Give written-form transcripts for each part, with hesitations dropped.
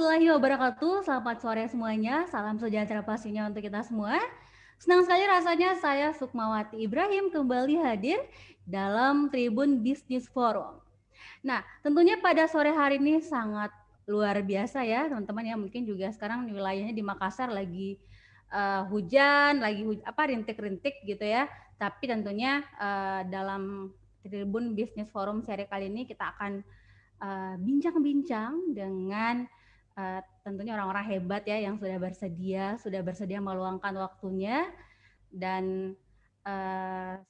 warahmatullahi wabarakatuh. Selamat sore semuanya. Salam sejahtera pastinya untuk kita semua. Senang sekali rasanya saya Sukmawati Ibrahim kembali hadir dalam Tribun Business Forum. Nah, tentunya pada sore hari ini sangat luar biasa ya teman-teman ya. Mungkin juga sekarang di wilayahnya di Makassar lagi hujan, lagi rintik-rintik gitu ya. Tapi tentunya dalam Tribun Business Forum seri kali ini kita akan bincang-bincang dengan tentunya orang-orang hebat ya yang sudah bersedia meluangkan waktunya dan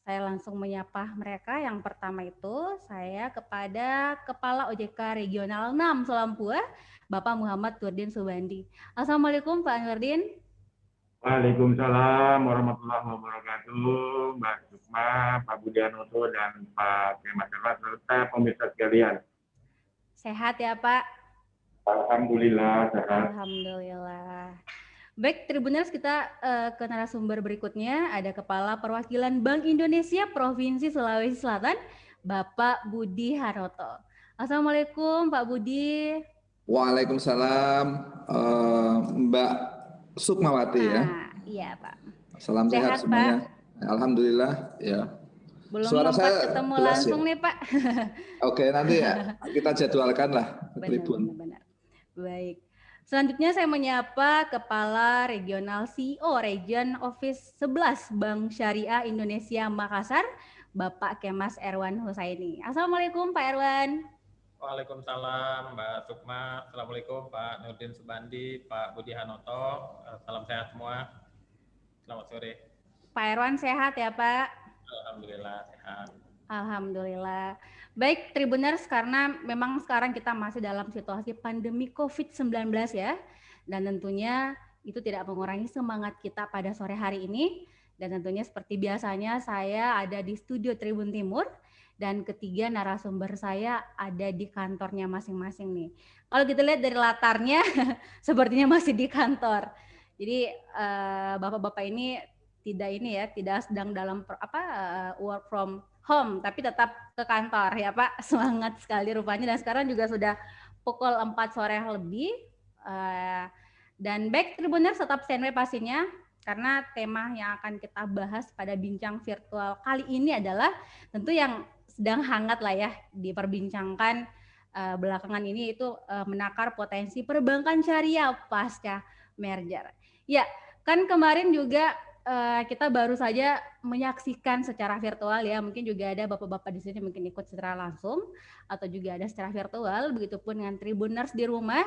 saya langsung menyapa mereka. Yang pertama itu saya kepada Kepala OJK Regional 6 Solampua, Bapak Muhammad Nurdin Subandi. Assalamualaikum Pak Nurdin. Waalaikumsalam warahmatullahi wabarakatuh, Mbak Sukma, Pak Budi Hanoto, dan Pak Kemas Erwan, serta pemirsa sekalian. Sehat ya Pak? Alhamdulillah sehat. Alhamdulillah. Baik, Tribuners, kita ke narasumber berikutnya. Ada Kepala Perwakilan Bank Indonesia Provinsi Sulawesi Selatan, Bapak Budi Hanoto. Assalamualaikum Pak Budi. Waalaikumsalam Mbak Sukmawati ya. Iya Pak. Salam sehat semuanya. Pak. Alhamdulillah ya. Belum suara sempat saya ketemu langsung ya? Nih Pak. Oke, nanti ya kita jadwalkan lah Tribun. Benar. Baik. Selanjutnya saya menyapa Kepala Regional CEO Region Office 11 Bank Syariah Indonesia Makassar, Bapak Kemas Erwan Husaini. Assalamualaikum Pak Erwan. Waalaikumsalam Mbak Sukma. Assalamualaikum Pak Nurdin Subandi, Pak Budi Hanoto. Salam sehat semua. Selamat sore. Pak Erwan sehat ya Pak? Alhamdulillah sehat. Alhamdulillah. Baik Tribuners, karena memang sekarang kita masih dalam situasi pandemi COVID-19 ya. Dan tentunya itu tidak mengurangi semangat kita pada sore hari ini. Dan tentunya seperti biasanya saya ada di studio Tribun Timur. Dan ketiga narasumber saya ada di kantornya masing-masing nih. Kalau kita lihat dari latarnya, sepertinya masih di kantor. Jadi bapak-bapak ini tidak sedang dalam work from home, tapi tetap ke kantor ya Pak. Semangat sekali rupanya. Dan sekarang juga sudah pukul 4 sore lebih. Dan baik Tribuners, tetap standby pastinya, karena tema yang akan kita bahas pada bincang virtual kali ini adalah tentu yang sedang hangat lah ya diperbincangkan belakangan ini, itu menakar potensi perbankan syariah pasca merger. Ya, kan kemarin juga kita baru saja menyaksikan secara virtual ya, mungkin juga ada bapak-bapak di sini mungkin ikut secara langsung atau juga ada secara virtual, begitupun dengan Tribuners di rumah,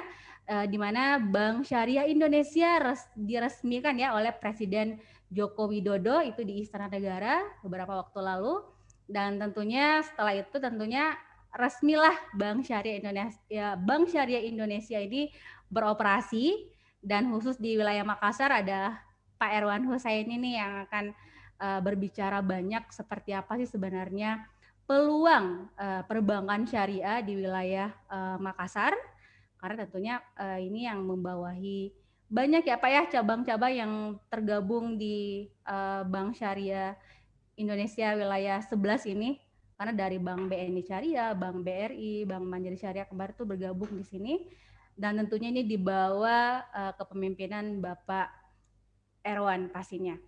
di mana Bank Syariah Indonesia diresmikan ya oleh Presiden Joko Widodo itu di Istana Negara beberapa waktu lalu. Dan tentunya setelah itu resmilah Bank Syariah Indonesia ini beroperasi, dan khusus di wilayah Makassar ada Pak Erwan Husaini nih yang akan berbicara banyak seperti apa sih sebenarnya peluang perbankan syariah di wilayah Makassar, karena tentunya ini yang membawahi banyak ya Pak ya cabang-cabang yang tergabung di Bank Syariah Indonesia wilayah 11 ini, karena dari Bank BNI Syariah, Bank BRI, Bank Mandiri Syariah kemarin itu bergabung di sini, dan tentunya ini dibawa kepemimpinan Bapak Erwan pastinya.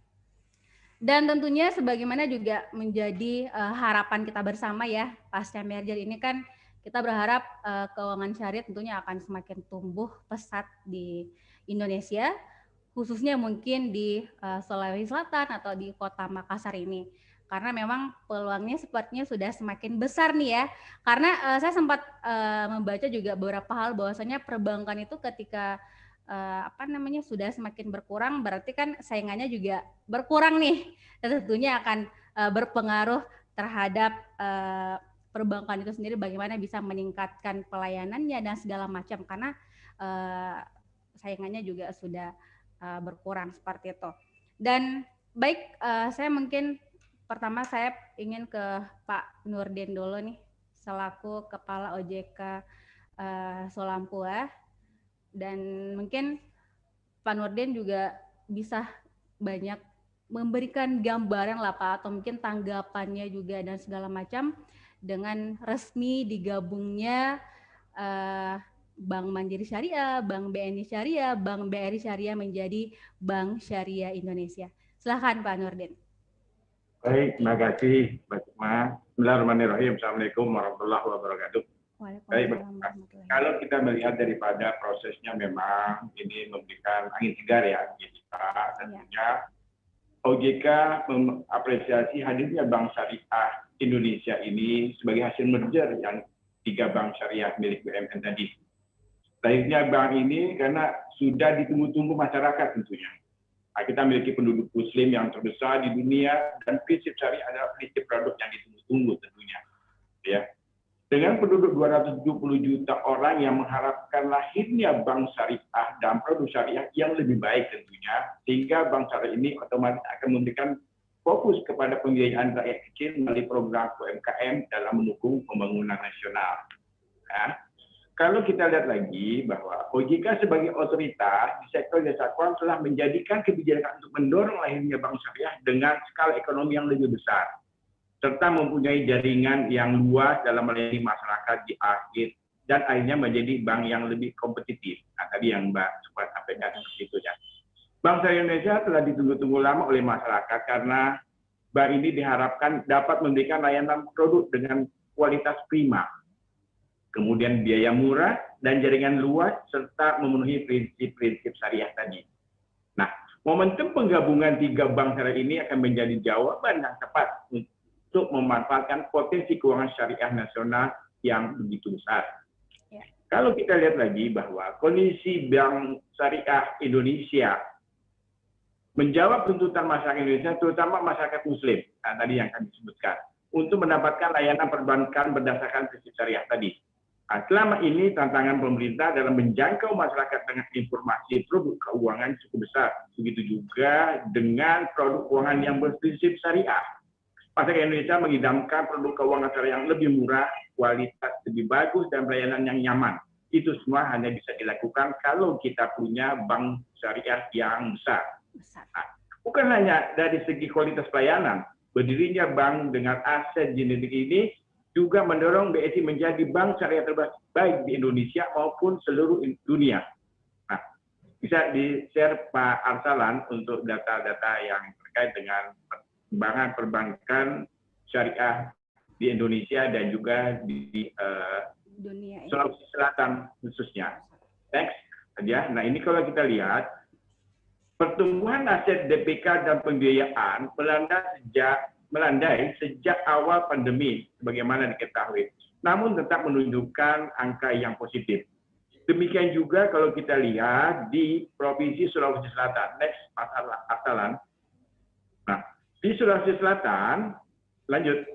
Dan tentunya sebagaimana juga menjadi harapan kita bersama ya, pasca merger ini kan kita berharap keuangan syariah tentunya akan semakin tumbuh pesat di Indonesia, khususnya mungkin di Sulawesi Selatan atau di kota Makassar ini. Karena memang peluangnya sepertinya sudah semakin besar nih ya. Karena saya sempat membaca juga beberapa hal bahwasanya perbankan itu ketika sudah semakin berkurang, berarti kan saingannya juga berkurang nih. Dan tentunya akan berpengaruh terhadap perbankan itu sendiri, bagaimana bisa meningkatkan pelayanannya dan segala macam, karena saingannya juga sudah berkurang seperti itu. Dan baik, saya mungkin pertama saya ingin ke Pak Nurdin dulu nih, selaku Kepala OJK Solampua. Dan mungkin Pak Nurdin juga bisa banyak memberikan gambaran lah Pak, atau mungkin tanggapannya juga dan segala macam dengan resmi digabungnya Bank Mandiri Syariah, Bank BNI Syariah, Bank BRI Syariah menjadi Bank Syariah Indonesia. Silahkan Pak Nurdin. Baik, terima kasih Mbak Sukma. Bismillahirrahmanirrahim. Assalamualaikum warahmatullahi wabarakatuh. Baik, kalau kita melihat daripada prosesnya memang ini memberikan angin segar ya kita tentunya. OJK mengapresiasi hadirnya Bank Syariah Indonesia ini sebagai hasil merger yang 3 bank syariah milik BUMN tadi. Lahirnya bank ini karena sudah ditunggu-tunggu masyarakat tentunya. Nah, kita memiliki penduduk muslim yang terbesar di dunia dan prinsip syariah adalah prinsip produk yang ditunggu-tunggu tentunya. Ya. Dengan penduduk 270 juta orang yang mengharapkan lahirnya bank syariah dan produk syariah yang lebih baik tentunya, sehingga bank syariah ini otomatis akan memberikan fokus kepada pembiayaan rakyat kecil melalui program UMKM dalam mendukung pembangunan nasional. Ya. Kalau kita lihat lagi bahwa OJK sebagai otoritas di sektor jasa keuangan telah menjadikan kebijakan untuk mendorong lahirnya bank syariah dengan skala ekonomi yang lebih besar, serta mempunyai jaringan yang luas dalam melayani masyarakat di akhir dan akhirnya menjadi bank yang lebih kompetitif. Nah, tadi yang Mbak sempat sampaikan seperti itu ya. Bank Syariah Indonesia telah ditunggu-tunggu lama oleh masyarakat karena bank ini diharapkan dapat memberikan layanan produk dengan kualitas prima, kemudian biaya murah dan jaringan luas serta memenuhi prinsip-prinsip syariah tadi. Nah, momentum penggabungan 3 bank syariah ini akan menjadi jawaban yang tepat untuk memanfaatkan potensi keuangan syariah nasional yang begitu besar. Ya. Kalau kita lihat lagi bahwa kondisi Bank Syariah Indonesia menjawab tuntutan masyarakat Indonesia, terutama masyarakat Muslim, tadi yang kami sebutkan, untuk mendapatkan layanan perbankan berdasarkan prinsip syariah tadi. Nah, selama ini tantangan pemerintah dalam menjangkau masyarakat dengan informasi produk keuangan cukup besar. Begitu juga dengan produk keuangan yang berprinsip syariah. Masyarakat Indonesia mengidamkan produk keuangan syariah yang lebih murah, kualitas lebih bagus, dan pelayanan yang nyaman. Itu semua hanya bisa dilakukan kalau kita punya bank syariah yang besar. Nah, bukan hanya dari segi kualitas pelayanan, berdirinya bank dengan aset genetik ini juga mendorong BSI menjadi bank syariah terbaik di Indonesia maupun seluruh dunia. Nah, bisa di-share Pak Arsalan untuk data-data yang terkait dengan perkembangan perbankan syariah di Indonesia dan juga di dunia, Sulawesi Selatan khususnya. Next aja. Nah, ini kalau kita lihat pertumbuhan aset DPK dan pembiayaan melandai sejak awal pandemi sebagaimana diketahui. Namun tetap menunjukkan angka yang positif. Demikian juga kalau kita lihat di Provinsi Sulawesi Selatan. Next, Mas Arsalan. Nah, di Sulawesi Selatan, lanjut.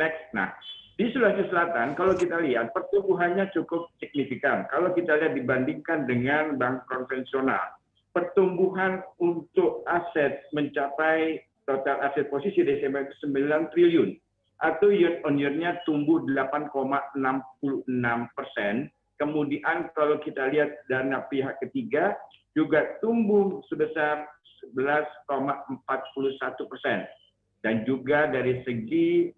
Next. Nah, di Sulawesi Selatan, kalau kita lihat pertumbuhannya cukup signifikan. Kalau kita lihat dibandingkan dengan bank konvensional, pertumbuhan untuk aset mencapai total aset posisi Desember 9 triliun, atau year on year-nya tumbuh 8,66%. Kemudian kalau kita lihat dana pihak ketiga juga tumbuh sebesar 11,41%. Dan juga dari segi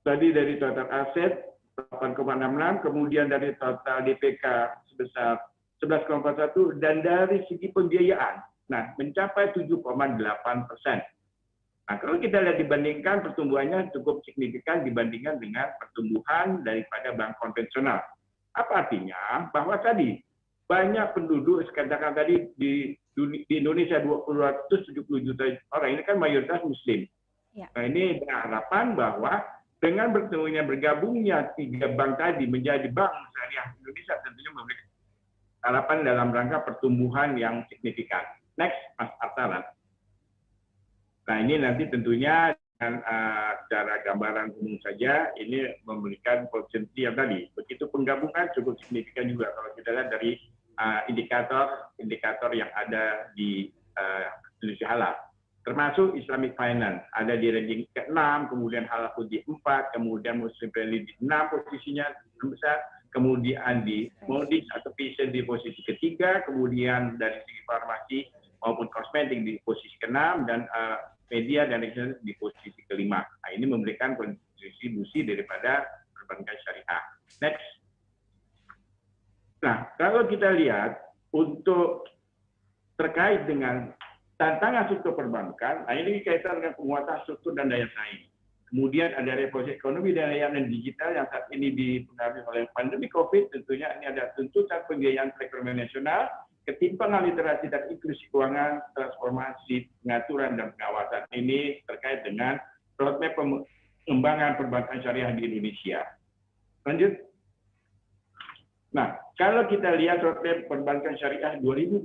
tadi dari total aset 8,66, kemudian dari total DPK sebesar 11,41, dan dari segi pembiayaan, nah mencapai 7,8%. Nah, kalau kita lihat dibandingkan pertumbuhannya cukup signifikan dibandingkan dengan pertumbuhan daripada bank konvensional. Apa artinya? Bahwa tadi banyak penduduk, katakan tadi di Indonesia 270 juta orang, ini kan mayoritas Muslim. Ya. Nah, ini dengan harapan bahwa dengan bergabungnya 3 bank tadi menjadi Bank Syariah Indonesia tentunya memberikan harapan dalam rangka pertumbuhan yang signifikan. Next, Mas Arsalan. Nah, ini nanti tentunya dengan secara gambaran umum saja ini memberikan potensi yang tadi. Begitu penggabungan cukup signifikan juga kalau kita lihat dari indikator yang ada di Indonesia Halal. Termasuk Islamic Finance, ada di ranking ke-6, kemudian Halal Food di 4, kemudian Muslim Friendly di 6 posisinya besar, kemudian di Modis atau Fashion di posisi ke-3, kemudian dari segi farmasi maupun kosmetik di posisi ke-6, dan media dan di posisi ke-5. Nah, ini memberikan kondisi distribusi daripada perbankan syariah. Next. Nah, kalau kita lihat untuk terkait dengan tantangan struktur perbankan, nah ini kaitan dengan penguatan struktur dan daya saing. Kemudian ada revolusi ekonomi dan layanan digital yang saat ini dipengaruhi oleh pandemi COVID. Tentunya ini ada tuntutan pembiayaan perekonomian nasional, ketimpangan literasi dan inklusi keuangan, transformasi pengaturan dan pengawasan. Ini terkait dengan roadmap pengembangan perbankan syariah di Indonesia. Lanjut. Nah, kalau kita lihat roadmap perbankan syariah 2020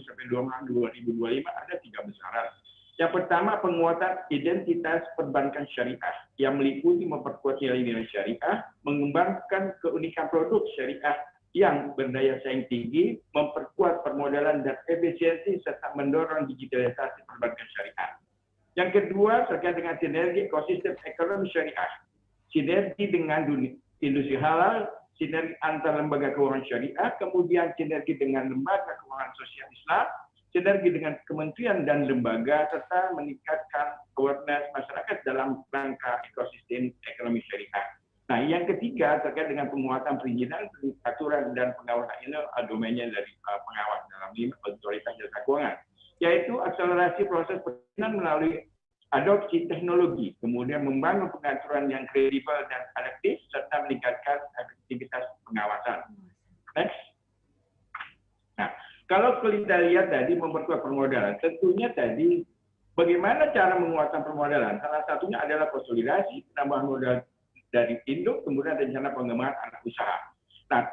sampai 2025 ada 3 besaran. Yang pertama, penguatan identitas perbankan syariah yang meliputi memperkuat nilai-nilai syariah, mengembangkan keunikan produk syariah yang berdaya saing tinggi, memperkuat permodalan dan efisiensi, serta mendorong digitalisasi perbankan syariah. Yang kedua, terkait dengan sinergi ekosistem ekonomi syariah, sinergi dengan industri halal, sinergi antar lembaga keuangan syariah, kemudian sinergi dengan lembaga keuangan sosial Islam, sinergi dengan kementerian dan lembaga, serta meningkatkan awareness masyarakat dalam rangka ekosistem ekonomi syariah. Nah, yang ketiga terkait dengan penguatan perizinan, aturan dan pengawasan ini domainnya dari pengawas dalam ini otoritas jasa keuangan, yaitu akselerasi proses perizinan melalui adopsi teknologi, kemudian membangun pengaturan yang kredibel dan adaptif, serta meningkatkan efektivitas pengawasan. Next. Nah, kalau kita lihat tadi memperkuat permodalan, tentunya tadi bagaimana cara menguatkan permodalan? Salah satunya adalah konsolidasi, penambahan modal dari induk, kemudian rencana pengembangan anak usaha. Nah,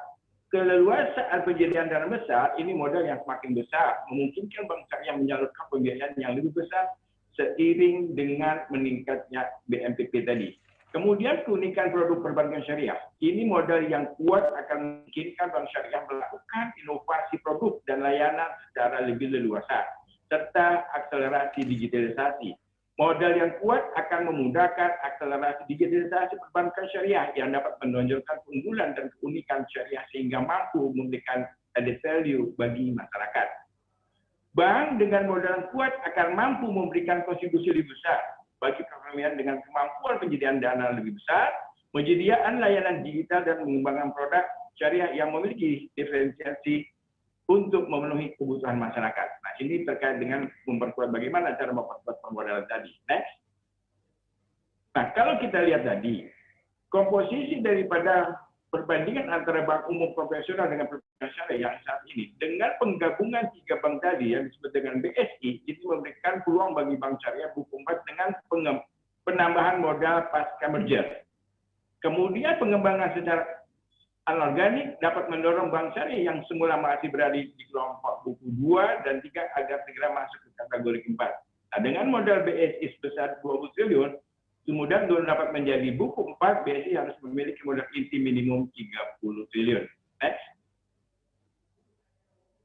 keleluasaan penjadian dana besar, ini modal yang semakin besar, memungkinkan bank syariah menyalurkan pembiayaan yang lebih besar seiring dengan meningkatnya BMPP tadi. Kemudian keunikan produk perbankan syariah. Ini modal yang kuat akan memungkinkan bank syariah melakukan inovasi produk dan layanan secara lebih leluasa, serta akselerasi digitalisasi. Modal yang kuat akan memudahkan akselerasi digitalisasi perbankan syariah yang dapat menonjolkan keunggulan dan keunikan syariah sehingga mampu memberikan added value bagi masyarakat. Bank dengan modal kuat akan mampu memberikan kontribusi lebih besar bagi perekonomian dengan kemampuan penyediaan dana lebih besar, penyediaan layanan digital dan mengembangkan produk syariah yang memiliki diferensiasi untuk memenuhi kebutuhan masyarakat. Nah, ini terkait dengan memperkuat bagaimana cara memperkuat permodalan tadi. Next. Nah, kalau kita lihat tadi, komposisi daripada perbandingan antara bank umum konvensional dengan perbankan syariah yang saat ini, dengan penggabungan 3 bank tadi yang disebut dengan BSI, itu memberikan peluang bagi bank syariah buku 4 dengan penambahan modal pasca merger. Kemudian pengembangan secara anorganik dapat mendorong bank syariah yang semula masih berada di kelompok buku 2 dan 3 agar segera masuk ke kategori 4. Nah, dengan modal BSI sebesar 20 triliun, kemudian untuk dapat menjadi buku 4, BSI harus memiliki modal inti minimum 30 triliun. Next.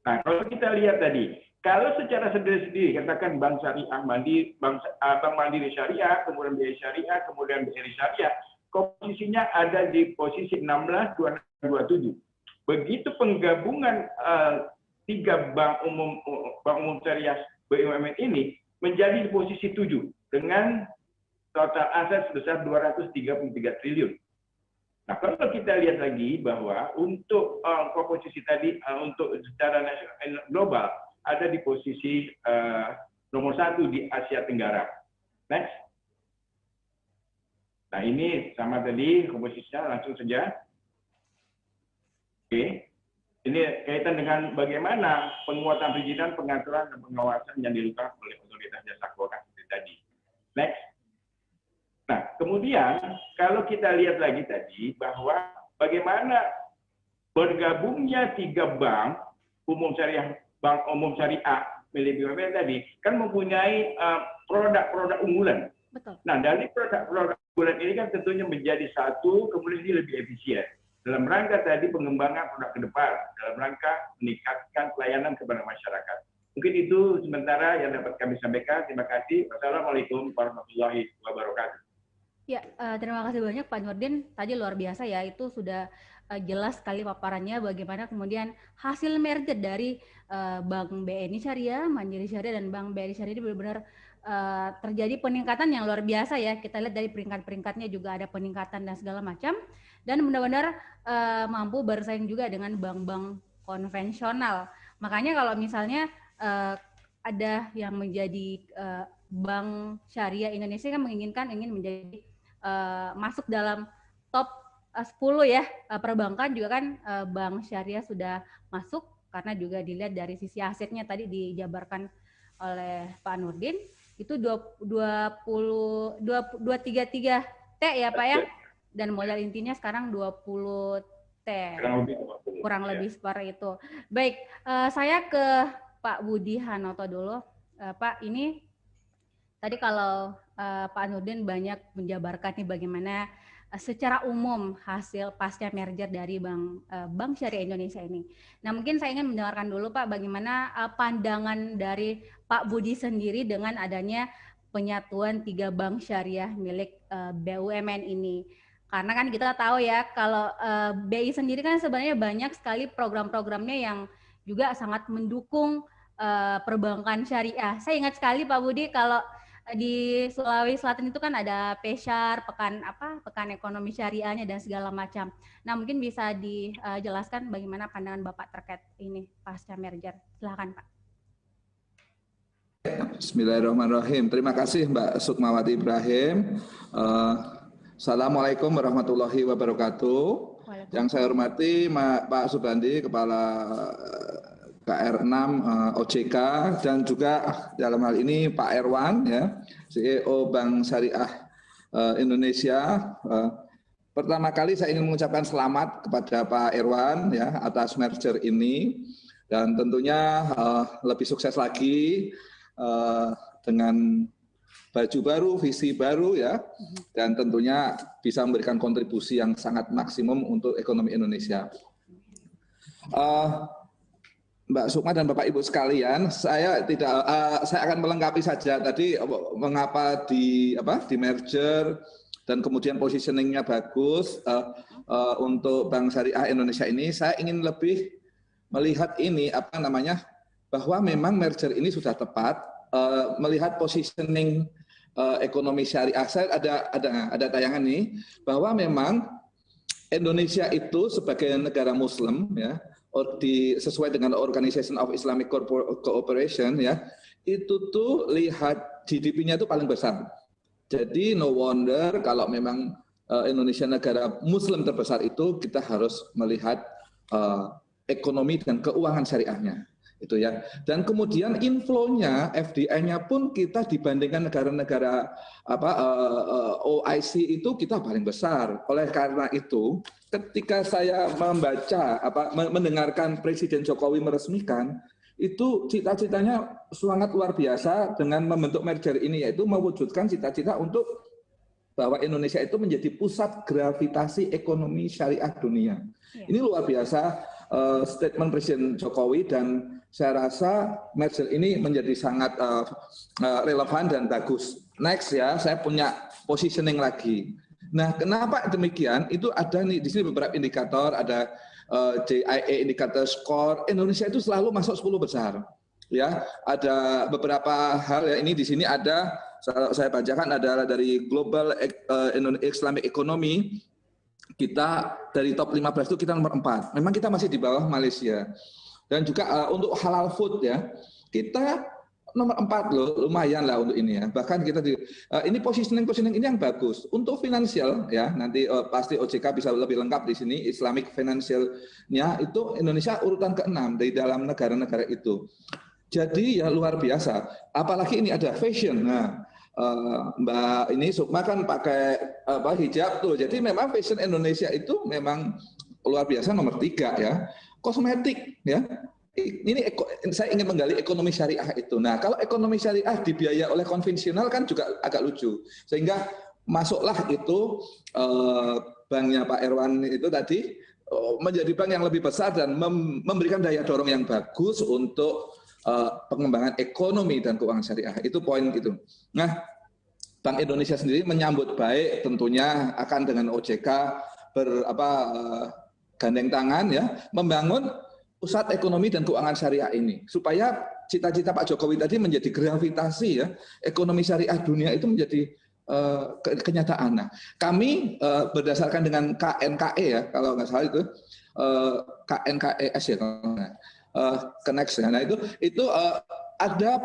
Nah, kalau kita lihat tadi, kalau secara sendiri-sendiri, katakan Bank Syariah Mandiri, Bank Mandiri Syariah, kemudian BRI Syariah, kemudian BRI Syariah, komposisinya ada di posisi 16, 27. Begitu penggabungan 3 bank umum syariah BUMN ini menjadi di posisi 7 dengan total aset sebesar 233 triliun. Nah, kalau kita lihat lagi bahwa untuk komposisi tadi untuk secara nasional global ada di posisi nomor 1 di Asia Tenggara. Next. Nah, ini sama tadi komposisinya, langsung saja. Oke. Ini kaitan dengan bagaimana penguatan perizinan, pengaturan, dan pengawasan yang dilakukan oleh otoritas jasa keuangan seperti tadi. Next. Nah, kemudian kalau kita lihat lagi tadi bahwa bagaimana bergabungnya 3 bank umum syariah, bank umum syariah milik BUMN tadi kan mempunyai produk-produk unggulan. Betul. Nah, dari produk-produk unggulan ini kan tentunya menjadi satu, kemudian ini lebih efisien dalam rangka tadi pengembangan produk ke depan, dalam rangka meningkatkan pelayanan kepada masyarakat. Mungkin itu sementara yang dapat kami sampaikan. Terima kasih. Wassalamualaikum warahmatullahi wabarakatuh. Ya, terima kasih banyak Pak Nurdin. Tadi luar biasa ya, itu sudah jelas sekali paparannya bagaimana kemudian hasil merger dari Bank BNI Syariah, Mandiri Syariah, dan Bank BRI Syariah ini benar-benar terjadi peningkatan yang luar biasa ya. Kita lihat dari peringkat-peringkatnya juga ada peningkatan dan segala macam. Dan benar-benar mampu bersaing juga dengan bank-bank konvensional. Makanya kalau misalnya ada yang menjadi bank syariah Indonesia kan ingin menjadi masuk dalam top 10 ya perbankan juga kan bank syariah sudah masuk karena juga dilihat dari sisi asetnya tadi dijabarkan oleh Pak Nurdin itu 233 T ya Pak ya, dan modal intinya sekarang 20 T kurang lebih seperti itu. Baik, saya ke Pak Budi Hanoto dulu. Pak, ini tadi kalau Pak Nurdin banyak menjabarkan nih bagaimana secara umum hasil pasca merger dari Bank Syariah Indonesia ini. Nah, mungkin saya ingin mendengarkan dulu Pak bagaimana pandangan dari Pak Budi sendiri dengan adanya penyatuan 3 bank syariah milik BUMN ini. Karena kan kita tahu ya kalau BI sendiri kan sebenarnya banyak sekali program-programnya yang juga sangat mendukung perbankan syariah. Saya ingat sekali Pak Budi kalau di Sulawesi Selatan itu kan ada PESYAR, pekan ekonomi syariahnya dan segala macam. Nah, mungkin bisa dijelaskan bagaimana pandangan Bapak terkait ini pasca merger. Silakan Pak. Bismillahirrahmanirrahim. Terima kasih Mbak Sukmawati Ibrahim. Assalamualaikum warahmatullahi wabarakatuh. Yang saya hormati Pak Subandi, Kepala KR6 OJK, dan juga dalam hal ini Pak Erwan ya, CEO Bank Syariah Indonesia. Pertama kali saya ingin mengucapkan selamat kepada Pak Erwan ya atas merger ini, dan tentunya lebih sukses lagi dengan baju baru, visi baru ya, dan tentunya bisa memberikan kontribusi yang sangat maksimum untuk ekonomi Indonesia. Mbak Sukma dan Bapak Ibu sekalian, saya akan melengkapi saja tadi mengapa di merger dan kemudian positioningnya bagus untuk Bank Syariah Indonesia ini. Saya ingin lebih melihat ini bahwa memang merger ini sudah tepat, melihat positioning ekonomi syariah. Saya ada tayangan nih bahwa memang Indonesia itu sebagai negara Muslim ya, sesuai dengan Organization of Islamic Cooperation ya, itu tuh lihat GDP-nya itu paling besar. Jadi no wonder kalau memang Indonesia negara Muslim terbesar itu kita harus melihat ekonomi dan keuangan syariahnya itu ya. Dan kemudian inflow-nya, FDI-nya pun kita dibandingkan negara-negara OIC itu kita paling besar. Oleh karena itu, ketika saya mendengarkan Presiden Jokowi meresmikan, itu cita-citanya sangat luar biasa dengan membentuk merger ini, yaitu mewujudkan cita-cita untuk bahwa Indonesia itu menjadi pusat gravitasi ekonomi syariah dunia. Ini luar biasa statement Presiden Jokowi, dan saya rasa merger ini menjadi sangat relevan dan bagus. Next ya, saya punya positioning lagi. Nah, kenapa demikian? Itu ada nih di sini beberapa indikator, ada JIA indikator skor. Indonesia itu selalu masuk 10 besar. Ya, ada beberapa hal ya, ini di sini ada saya bacakan adalah dari Global Islamic Economy. Kita dari top 15 itu kita nomor 4. Memang kita masih di bawah Malaysia. Dan juga untuk halal food ya, kita nomor 4 loh, lumayan lah untuk ini ya. Bahkan kita ini positioning ini yang bagus. Untuk finansial ya, nanti pasti OJK bisa lebih lengkap di sini. Islamic financialnya itu Indonesia urutan ke-6 dari dalam negara-negara itu. Jadi ya luar biasa. Apalagi ini ada fashion. Nah, Mbak ini Sukma kan pakai hijab tuh. Jadi memang fashion Indonesia itu memang luar biasa nomor 3 ya. Kosmetik ya. Ini saya ingin menggali ekonomi syariah itu. Nah, kalau ekonomi syariah dibiayai oleh konvensional kan juga agak lucu. Sehingga masuklah itu banknya Pak Erwan itu tadi menjadi bank yang lebih besar dan memberikan daya dorong yang bagus untuk pengembangan ekonomi dan keuangan syariah. Itu poin itu. Nah, Bank Indonesia sendiri menyambut baik tentunya akan dengan OJK gandeng tangan ya, membangun pusat ekonomi dan keuangan syariah ini, supaya cita-cita Pak Jokowi tadi menjadi gravitasi ya, ekonomi syariah dunia itu menjadi kenyataan. Nah, kami berdasarkan dengan KNKE ya, kalau nggak salah itu KNKES ya, Connect ya. Nah itu ada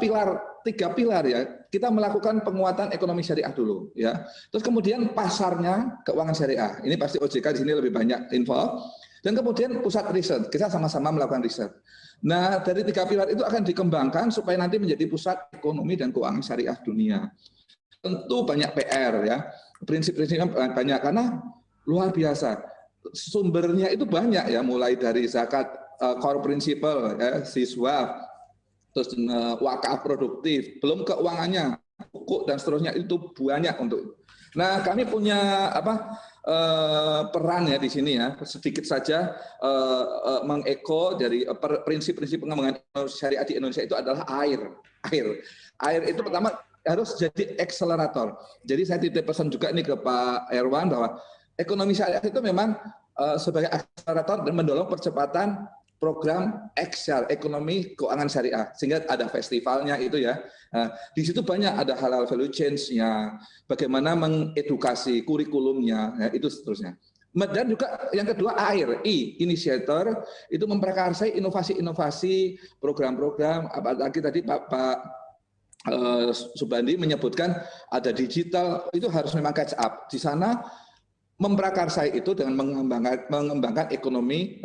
tiga pilar ya. Kita melakukan penguatan ekonomi syariah dulu ya. Terus kemudian pasarnya keuangan syariah. Ini pasti OJK di sini lebih banyak info. Dan kemudian pusat riset. Kita sama-sama melakukan riset. Nah, dari tiga pilar itu akan dikembangkan supaya nanti menjadi pusat ekonomi dan keuangan syariah dunia. Tentu banyak PR ya. Prinsip-prinsipnya banyak karena luar biasa. Sumbernya itu banyak ya, mulai dari zakat core principle ya, siswa, terus wakaf produktif, belum keuangannya, hukuk dan seterusnya itu banyak untuk. Nah, kami punya peran ya di sini ya, sedikit saja mengeko dari prinsip-prinsip pengembangan syariah di Indonesia itu adalah air. Air itu pertama harus jadi akselerator. Jadi saya titip pesan juga nih ke Pak Erwan bahwa ekonomi syariah itu memang sebagai akselerator dan mendorong percepatan program XR, ekonomi keuangan syariah, sehingga ada festivalnya itu ya. Di situ banyak ada halal value change-nya, bagaimana mengedukasi kurikulumnya, ya, itu seterusnya. Dan juga yang kedua air, initiator, itu memprakarsai inovasi-inovasi, program-program, apalagi tadi Pak Subandi menyebutkan ada digital, itu harus memang catch up. Di sana memprakarsai itu dengan mengembangkan ekonomi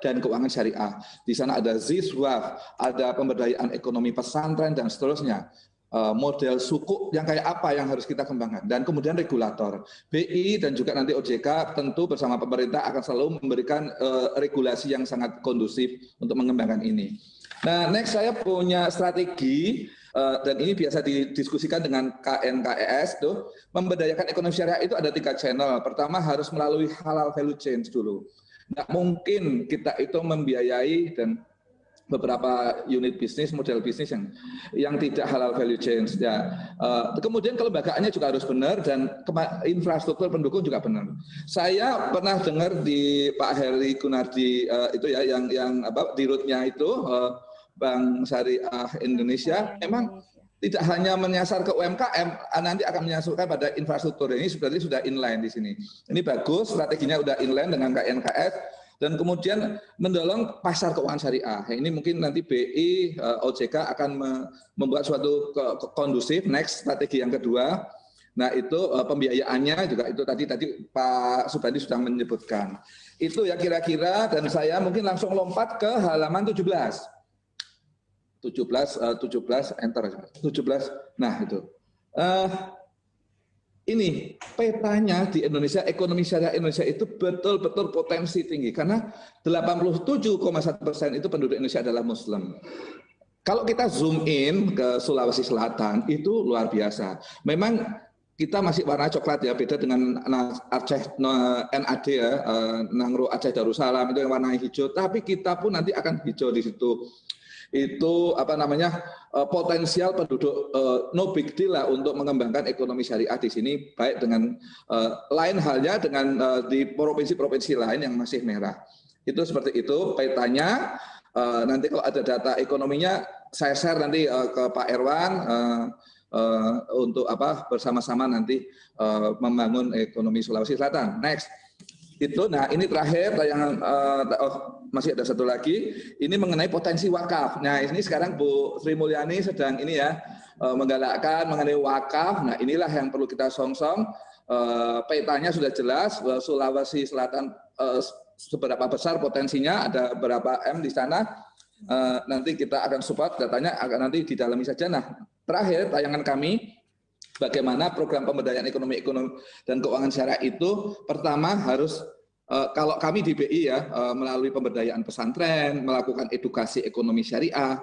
dan keuangan syariah. Di sana ada ZISWAF, ada pemberdayaan ekonomi pesantren dan seterusnya. Model sukuk yang kayak apa yang harus kita kembangkan. Dan kemudian regulator. BI dan juga nanti OJK tentu bersama pemerintah akan selalu memberikan regulasi yang sangat kondusif untuk mengembangkan ini. Nah, next saya punya strategi dan ini biasa didiskusikan dengan KNKES tuh, memberdayakan ekonomi syariah itu ada 3 channel. Pertama harus melalui halal value chain dulu. Nggak mungkin kita itu membiayai dan beberapa unit bisnis, model bisnis yang tidak halal value chain. Ya. Kemudian kelembagaannya juga harus benar dan infrastruktur pendukung juga benar. Saya pernah dengar di Pak Heri Gunardi itu ya yang di rootnya itu Bank Syariah Indonesia memang tidak hanya menyasar ke UMKM, nanti akan menyasarkan pada infrastruktur. Ini sebenarnya sudah inline di sini. Ini bagus, strateginya sudah inline dengan KNKS dan kemudian mendorong pasar keuangan syariah. Ini mungkin nanti BI, OJK akan membuat suatu kondusif. Next, strategi yang kedua. Nah, itu pembiayaannya juga itu tadi Pak Subandi sudah menyebutkan. Itu ya kira-kira, dan saya mungkin langsung lompat ke halaman 17 enter 17. Nah itu ini petanya di Indonesia, ekonomi syariah Indonesia itu betul-betul potensi tinggi karena 87,1% itu penduduk Indonesia adalah Muslim. Kalau kita zoom in ke Sulawesi Selatan itu luar biasa. Memang kita masih warna coklat ya, beda dengan Aceh NAD ya, Nangro Aceh Darussalam itu yang warna hijau. Tapi kita pun nanti akan hijau di situ. Itu potensial penduduk no big deal lah untuk mengembangkan ekonomi syariah di sini, baik dengan lain halnya dengan di provinsi-provinsi lain yang masih merah. Itu seperti itu petanya. Nanti kalau ada data ekonominya saya share nanti ke Pak Erwan untuk bersama-sama nanti membangun ekonomi Sulawesi Selatan. Next. Itu, nah ini terakhir tayangan, masih ada satu lagi, ini mengenai potensi wakaf. Nah ini sekarang Bu Sri Mulyani sedang ini ya, menggalakkan mengenai wakaf. Nah inilah yang perlu kita song-song, petanya sudah jelas, Sulawesi Selatan seberapa besar potensinya, ada berapa M di sana, nanti kita akan support, datanya akan nanti didalami saja. Nah terakhir tayangan kami, bagaimana program pemberdayaan ekonomi dan keuangan syariah itu pertama harus kalau kami di BI ya melalui pemberdayaan pesantren, melakukan edukasi ekonomi syariah,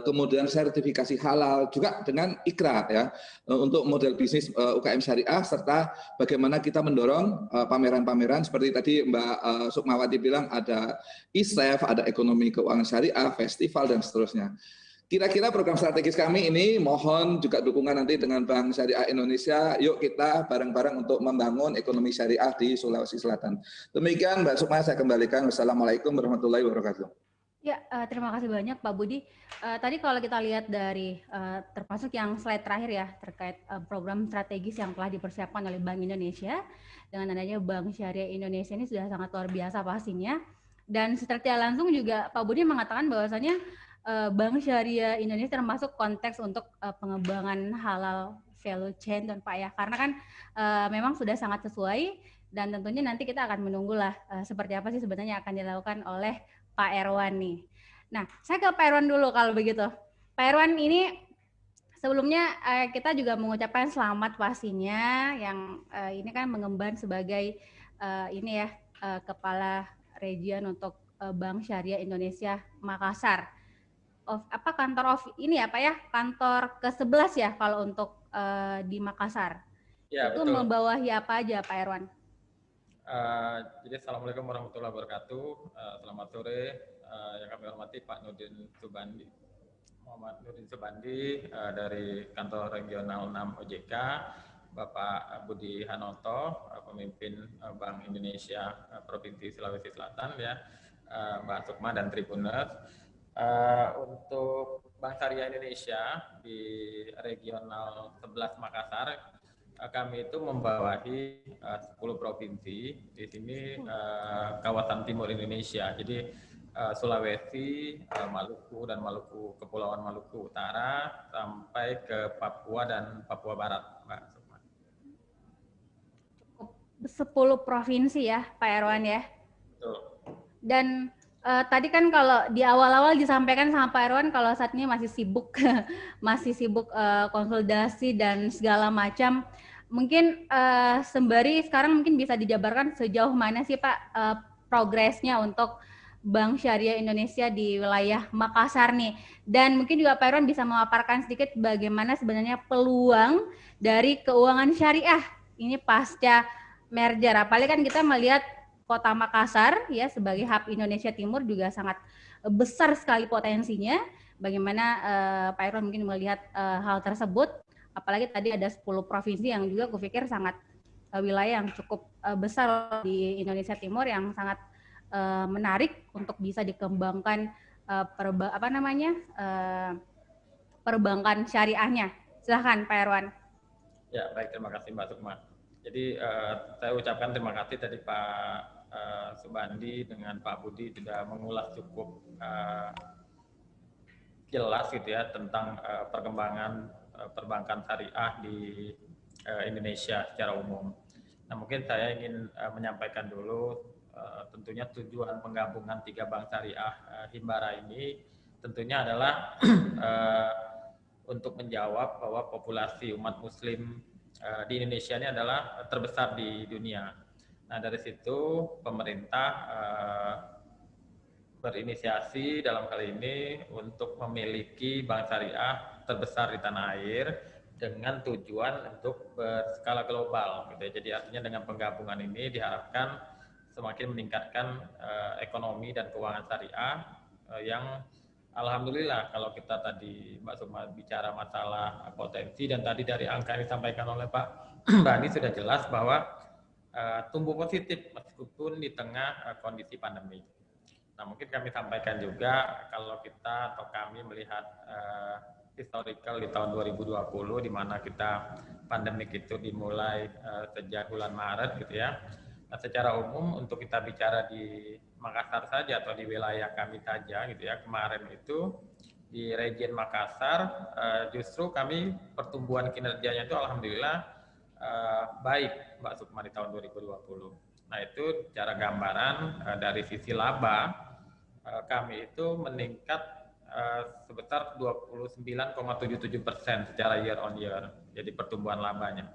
kemudian sertifikasi halal juga dengan IKRA ya untuk model bisnis UKM syariah, serta bagaimana kita mendorong pameran-pameran seperti tadi Mbak Sukmawati bilang ada ISEF, ada ekonomi keuangan syariah, festival dan seterusnya. Kira-kira program strategis kami ini mohon juga dukungan nanti dengan Bank Syariah Indonesia. Yuk kita bareng-bareng untuk membangun ekonomi syariah di Sulawesi Selatan. Demikian Mbak Sukma, saya kembalikan. Wassalamualaikum warahmatullahi wabarakatuh. Ya, terima kasih banyak Pak Budi. Tadi kalau kita lihat dari termasuk yang slide terakhir ya terkait program strategis yang telah dipersiapkan oleh Bank Indonesia, dengan adanya Bank Syariah Indonesia ini sudah sangat luar biasa pastinya. Dan secara langsung juga Pak Budi mengatakan bahwasanya Bank Syariah Indonesia termasuk konteks untuk pengembangan halal value chain dan Pak ya, karena kan memang sudah sangat sesuai dan tentunya nanti kita akan menunggulah seperti apa sih sebenarnya akan dilakukan oleh Pak Erwan nih. Nah, saya ke Pak Erwan dulu kalau begitu. Pak Erwan ini sebelumnya kita juga mengucapkan selamat pastinya yang ini kan mengemban sebagai ini ya Kepala Region untuk Bank Syariah Indonesia Makassar. Kantor ini ya Pak ya, kantor ke-11 ya kalau untuk di Makassar. Ya, itu betul. membawahi apa aja Pak Erwan? Jadi Assalamualaikum warahmatullahi wabarakatuh. Selamat sore yang kami hormati Pak Nurdin Subandi, Muhammad Nurdin Subandi dari kantor regional 6 OJK, Bapak Budi Hanoto, pemimpin Bank Indonesia Provinsi Sulawesi Selatan ya, Mbak Sukma dan Tribuners. Untuk Bank Syariah Indonesia di regional 11 Makassar, kami itu membawahi 10 provinsi di sini kawasan timur Indonesia. Jadi Sulawesi, Maluku dan Kepulauan Maluku Utara sampai ke Papua dan Papua Barat, Mbak Sukma. 10 provinsi ya, Pak Erwan ya. Betul. Dan tadi kan kalau di awal-awal disampaikan sama Pak Erwan kalau saat ini masih sibuk konsolidasi dan segala macam. Mungkin sembari sekarang mungkin bisa dijabarkan sejauh mana sih Pak progresnya untuk Bank Syariah Indonesia di wilayah Makassar nih. Dan mungkin juga Pak Erwan bisa memaparkan sedikit bagaimana sebenarnya peluang dari keuangan syariah ini pasca merger. Apalagi kan kita melihat Kota Makassar ya sebagai hub Indonesia Timur juga sangat besar sekali potensinya. Bagaimana Pak Erwan mungkin melihat hal tersebut? Apalagi tadi ada 10 provinsi yang juga aku pikir sangat wilayah yang cukup besar di Indonesia Timur yang sangat menarik untuk bisa dikembangkan perbankan syariahnya. Silahkan Pak Erwan. Ya baik, terima kasih Mbak Sukma. Jadi saya ucapkan terima kasih tadi Pak Subandi dengan Pak Budi sudah mengulas cukup jelas gitu ya tentang perkembangan perbankan syariah di Indonesia secara umum. Nah mungkin saya ingin menyampaikan dulu tentunya tujuan penggabungan 3 bank syariah Himbara ini tentunya adalah untuk menjawab bahwa populasi umat muslim di Indonesia ini adalah terbesar di dunia. Nah dari situ pemerintah berinisiasi dalam hal ini untuk memiliki bank syariah terbesar di tanah air dengan tujuan untuk berskala global gitu ya. Jadi artinya dengan penggabungan ini diharapkan semakin meningkatkan ekonomi dan keuangan syariah yang alhamdulillah kalau kita tadi Mbak Sukma bicara masalah potensi dan tadi dari angka yang disampaikan oleh Pak Bandi sudah jelas bahwa tumbuh positif meskipun di tengah kondisi pandemi. Nah mungkin kami sampaikan juga kalau kita atau kami melihat historical di tahun 2020 di mana kita pandemik itu dimulai sejak bulan Maret gitu ya. Nah secara umum untuk kita bicara di Makassar saja atau di wilayah kami saja gitu ya, kemarin itu di region Makassar justru kami pertumbuhan kinerjanya itu alhamdulillah baik Mbak Sukma di tahun 2020. Nah itu secara gambaran dari sisi laba kami itu meningkat sebesar 29,77% secara year on year, jadi pertumbuhan labanya.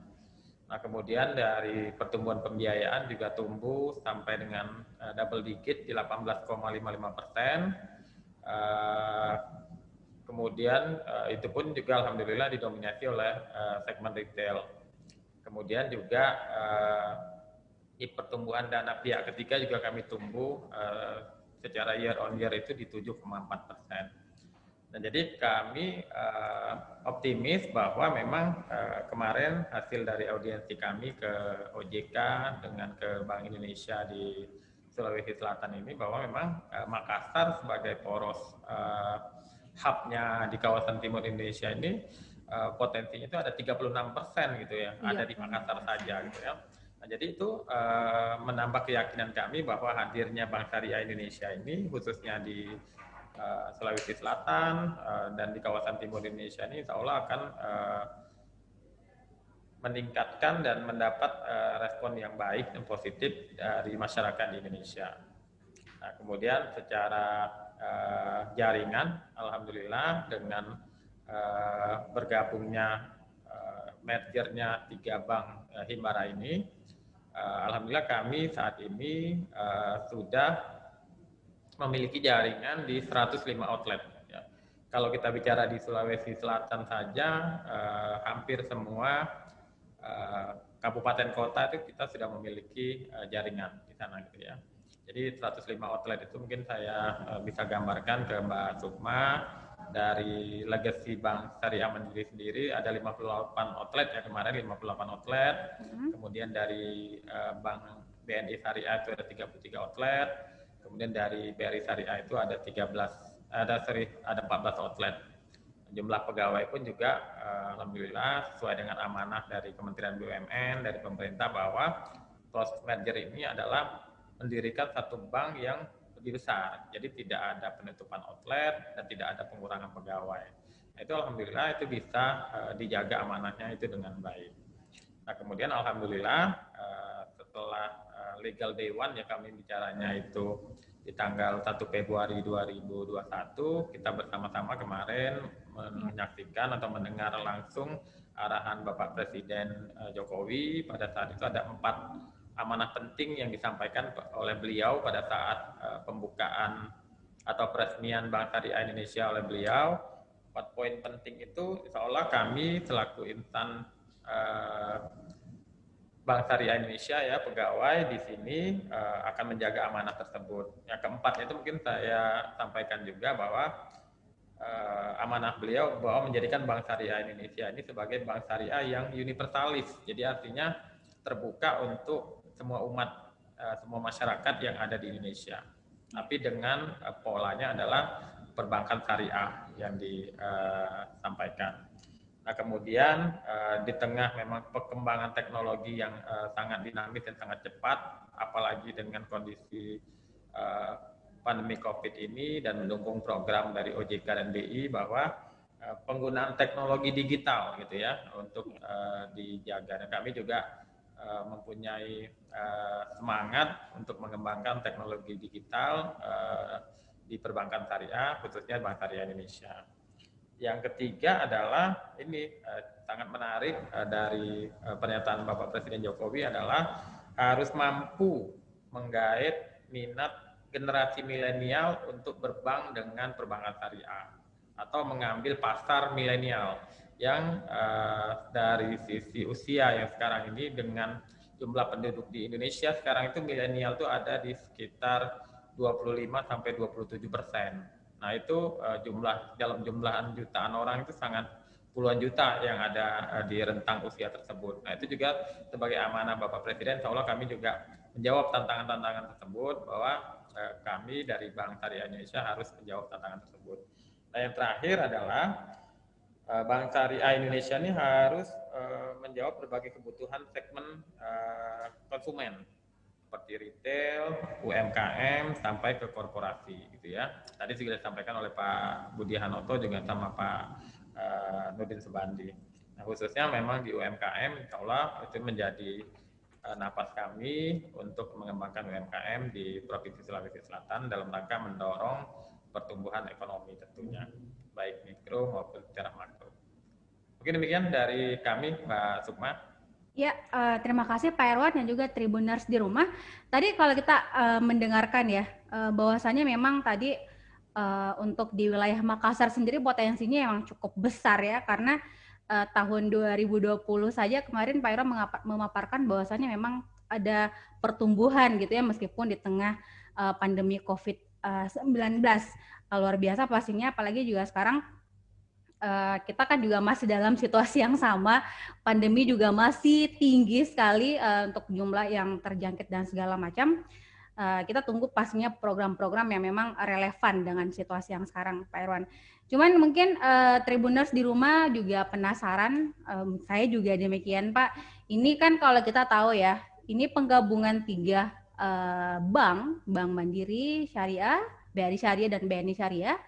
Nah kemudian dari pertumbuhan pembiayaan juga tumbuh sampai dengan double digit di 18,55%. Kemudian itu pun juga alhamdulillah didominasi oleh segmen retail. Kemudian juga di pertumbuhan dana pihak ketiga juga kami tumbuh secara year on year itu di 7,4%. Nah, jadi kami optimis bahwa memang kemarin hasil dari audiensi kami ke OJK dengan ke Bank Indonesia di Sulawesi Selatan ini bahwa memang Makassar sebagai poros hub-nya di kawasan timur Indonesia ini potensinya itu ada 36% gitu ya, ada di Makassar saja gitu ya. Nah, jadi itu menambah keyakinan kami bahwa hadirnya Bank Syariah Indonesia ini khususnya di Sulawesi Selatan dan di kawasan timur Indonesia ini insya Allah akan meningkatkan dan mendapat respon yang baik dan positif dari masyarakat di Indonesia. Nah, kemudian secara jaringan, alhamdulillah dengan bergabungnya mergernya 3 bank Himbara ini, alhamdulillah kami saat ini sudah memiliki jaringan di 105 outlet. Ya. Kalau kita bicara di Sulawesi Selatan saja, hampir semua kabupaten kota itu kita sudah memiliki jaringan di sana gitu ya. Jadi 105 outlet itu mungkin saya bisa gambarkan ke Mbak Sukma. Dari legacy Bank Syariah Mandiri sendiri ada 58 outlet ya kemarin, 58 outlet. Kemudian dari Bank BNI Syariah itu ada 33 outlet. Kemudian dari BRI Syariah itu ada 14 outlet. Jumlah pegawai pun juga alhamdulillah sesuai dengan amanah dari Kementerian BUMN, dari pemerintah bahwa proses merger ini adalah mendirikan satu bank yang lebih besar. Jadi tidak ada penutupan outlet dan tidak ada pengurangan pegawai. Nah, itu alhamdulillah itu bisa dijaga amanahnya itu dengan baik. Nah, kemudian alhamdulillah setelah legal day one ya kami bicaranya itu di tanggal 1 Februari 2021 kita bersama-sama kemarin menyaksikan atau mendengar langsung arahan Bapak Presiden Jokowi. Pada saat itu ada 4 amanah penting yang disampaikan oleh beliau pada saat pembukaan atau peresmian Bank Syariah Indonesia oleh beliau. 4 poin penting itu insya Allah kami selaku insan Bank Syariah Indonesia ya pegawai di sini akan menjaga amanah tersebut. Yang keempat itu mungkin saya sampaikan juga bahwa amanah beliau bahwa menjadikan Bank Syariah Indonesia ini sebagai bank syariah yang universalis. Jadi artinya terbuka untuk semua umat, semua masyarakat yang ada di Indonesia. Tapi dengan polanya adalah perbankan syariah yang disampaikan. Nah, kemudian di tengah memang perkembangan teknologi yang sangat dinamis dan sangat cepat, apalagi dengan kondisi pandemi COVID ini dan mendukung program dari OJK dan BI bahwa penggunaan teknologi digital gitu ya untuk dijaga. Dan kami juga mempunyai semangat untuk mengembangkan teknologi digital di perbankan syariah, khususnya Bank Syariah Indonesia. Yang ketiga adalah ini sangat menarik dari pernyataan Bapak Presiden Jokowi adalah harus mampu menggait minat generasi milenial untuk berbank dengan perbankan syariah atau mengambil pasar milenial yang dari sisi usia yang sekarang ini dengan jumlah penduduk di Indonesia sekarang itu milenial itu ada di sekitar 25-27%. Nah itu dalam jumlahan jutaan orang itu sangat puluhan juta yang ada di rentang usia tersebut. Nah itu juga sebagai amanah Bapak Presiden, insya Allah kami juga menjawab tantangan-tantangan tersebut bahwa kami dari Bank Syariah Indonesia harus menjawab tantangan tersebut. Nah yang terakhir adalah Bank Syariah Indonesia ini harus menjawab berbagai kebutuhan segmen konsumen seperti retail, UMKM sampai ke korporasi gitu ya. Tadi sudah disampaikan oleh Pak Budi Hanoto juga sama Pak Nurdin Subandi. Nah khususnya memang di UMKM insya Allah itu menjadi napas kami untuk mengembangkan UMKM di Provinsi Sulawesi Selatan dalam rangka mendorong pertumbuhan ekonomi tentunya, baik mikro maupun secara makro. Mungkin demikian dari kami, Mbak Sukma. Ya, terima kasih Pak Erwan dan juga Tribuners di rumah. Tadi kalau kita mendengarkan ya, bahwasannya memang tadi untuk di wilayah Makassar sendiri potensinya memang cukup besar ya, karena tahun 2020 saja kemarin Pak Erwan memaparkan bahwasannya memang ada pertumbuhan gitu ya, meskipun di tengah pandemi COVID-19. Luar biasa pastinya, apalagi juga sekarang kita kan juga masih dalam situasi yang sama, pandemi juga masih tinggi sekali untuk jumlah yang terjangkit dan segala macam. kita tunggu pastinya program-program yang memang relevan dengan situasi yang sekarang, Pak Irwan. Cuman mungkin Tribuners di rumah juga penasaran, saya juga demikian, Pak. Ini kan kalau kita tahu ya, ini penggabungan 3 bank Mandiri Syariah, BRI Syariah dan BNI Syariah.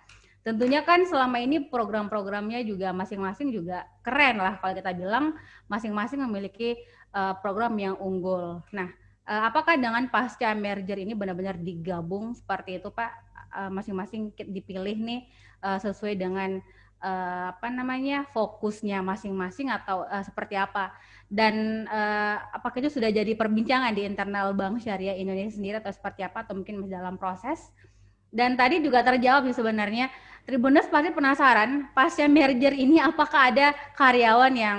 Tentunya kan selama ini program-programnya juga masing-masing juga keren lah kalau kita bilang, masing-masing memiliki program yang unggul. Nah, apakah dengan pasca merger ini benar-benar digabung seperti itu, Pak? Masing-masing dipilih nih sesuai dengan fokusnya masing-masing atau seperti apa? Dan apakah itu sudah jadi perbincangan di internal Bank Syariah Indonesia sendiri atau seperti apa? Atau mungkin masih dalam proses? Dan tadi juga terjawab sih sebenarnya. Tribuners pasti penasaran pasca merger ini apakah ada karyawan yang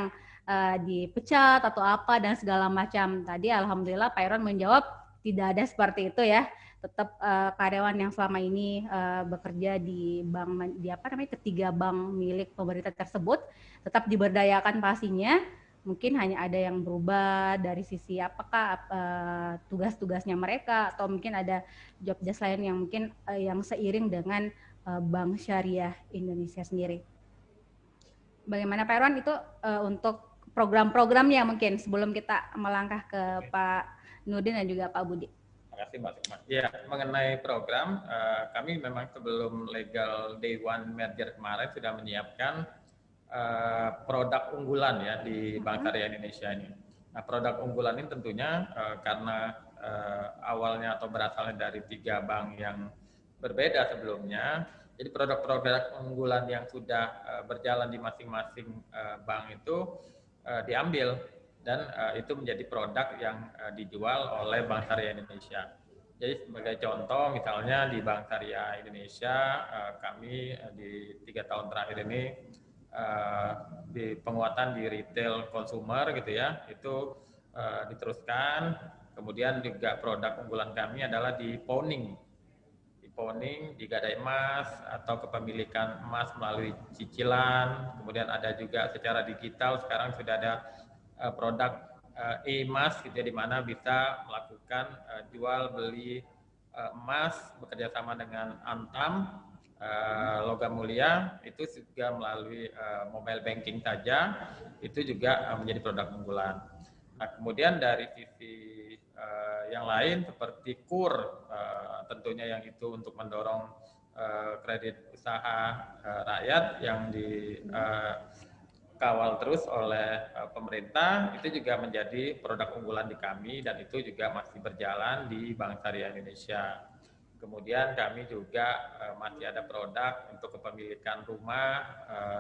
dipecat atau apa dan segala macam. Tadi alhamdulillah Pak Irwan menjawab tidak ada seperti itu ya. Tetap karyawan yang selama ini bekerja di bank ketiga bank milik pemerintah tersebut tetap diberdayakan pastinya. Mungkin hanya ada yang berubah dari sisi apakah tugas-tugasnya mereka atau mungkin ada job-desk lain yang mungkin yang seiring dengan Bank Syariah Indonesia sendiri. Bagaimana Pak Irwan itu untuk program-programnya mungkin sebelum kita melangkah ke Pak Nurdin dan juga Pak Budi. Terima kasih Mbak Sukma. Ya, mengenai program, kami memang sebelum legal day one merger kemarin sudah menyiapkan produk unggulan ya di Bank Syariah Indonesia ini. Nah, produk unggulan ini tentunya karena awalnya atau berasalnya dari 3 bank yang berbeda sebelumnya, jadi produk-produk unggulan yang sudah berjalan di masing-masing bank itu diambil dan itu menjadi produk yang dijual oleh Bank Syariah Indonesia. Jadi sebagai contoh misalnya di Bank Syariah Indonesia kami di 3 tahun terakhir ini di penguatan di retail consumer gitu ya, itu diteruskan. Kemudian juga produk unggulan kami adalah di pawning, di gadai emas atau kepemilikan emas melalui cicilan. Kemudian ada juga secara digital sekarang sudah ada produk e-emas gitu ya, di mana bisa melakukan jual beli emas bekerjasama dengan Antam logam mulia, itu juga melalui mobile banking saja, itu juga menjadi produk unggulan. Nah, kemudian dari sisi yang lain seperti KUR, tentunya yang itu untuk mendorong kredit usaha rakyat yang dikawal terus oleh pemerintah, itu juga menjadi produk unggulan di kami dan itu juga masih berjalan di Bank Syariah Indonesia. Kemudian kami juga masih ada produk untuk kepemilikan rumah,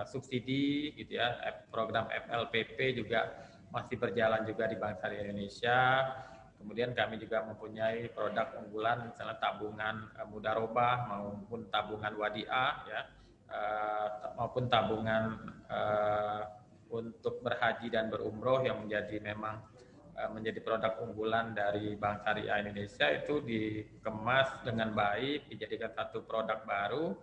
subsidi gitu ya, program FLPP juga masih berjalan juga di Bank Syariah Indonesia. Kemudian kami juga mempunyai produk unggulan misalnya tabungan mudharabah maupun tabungan wadiah ya, maupun tabungan untuk berhaji dan berumroh yang menjadi produk unggulan dari Bank Syariah Indonesia, itu dikemas dengan baik, dijadikan satu produk baru.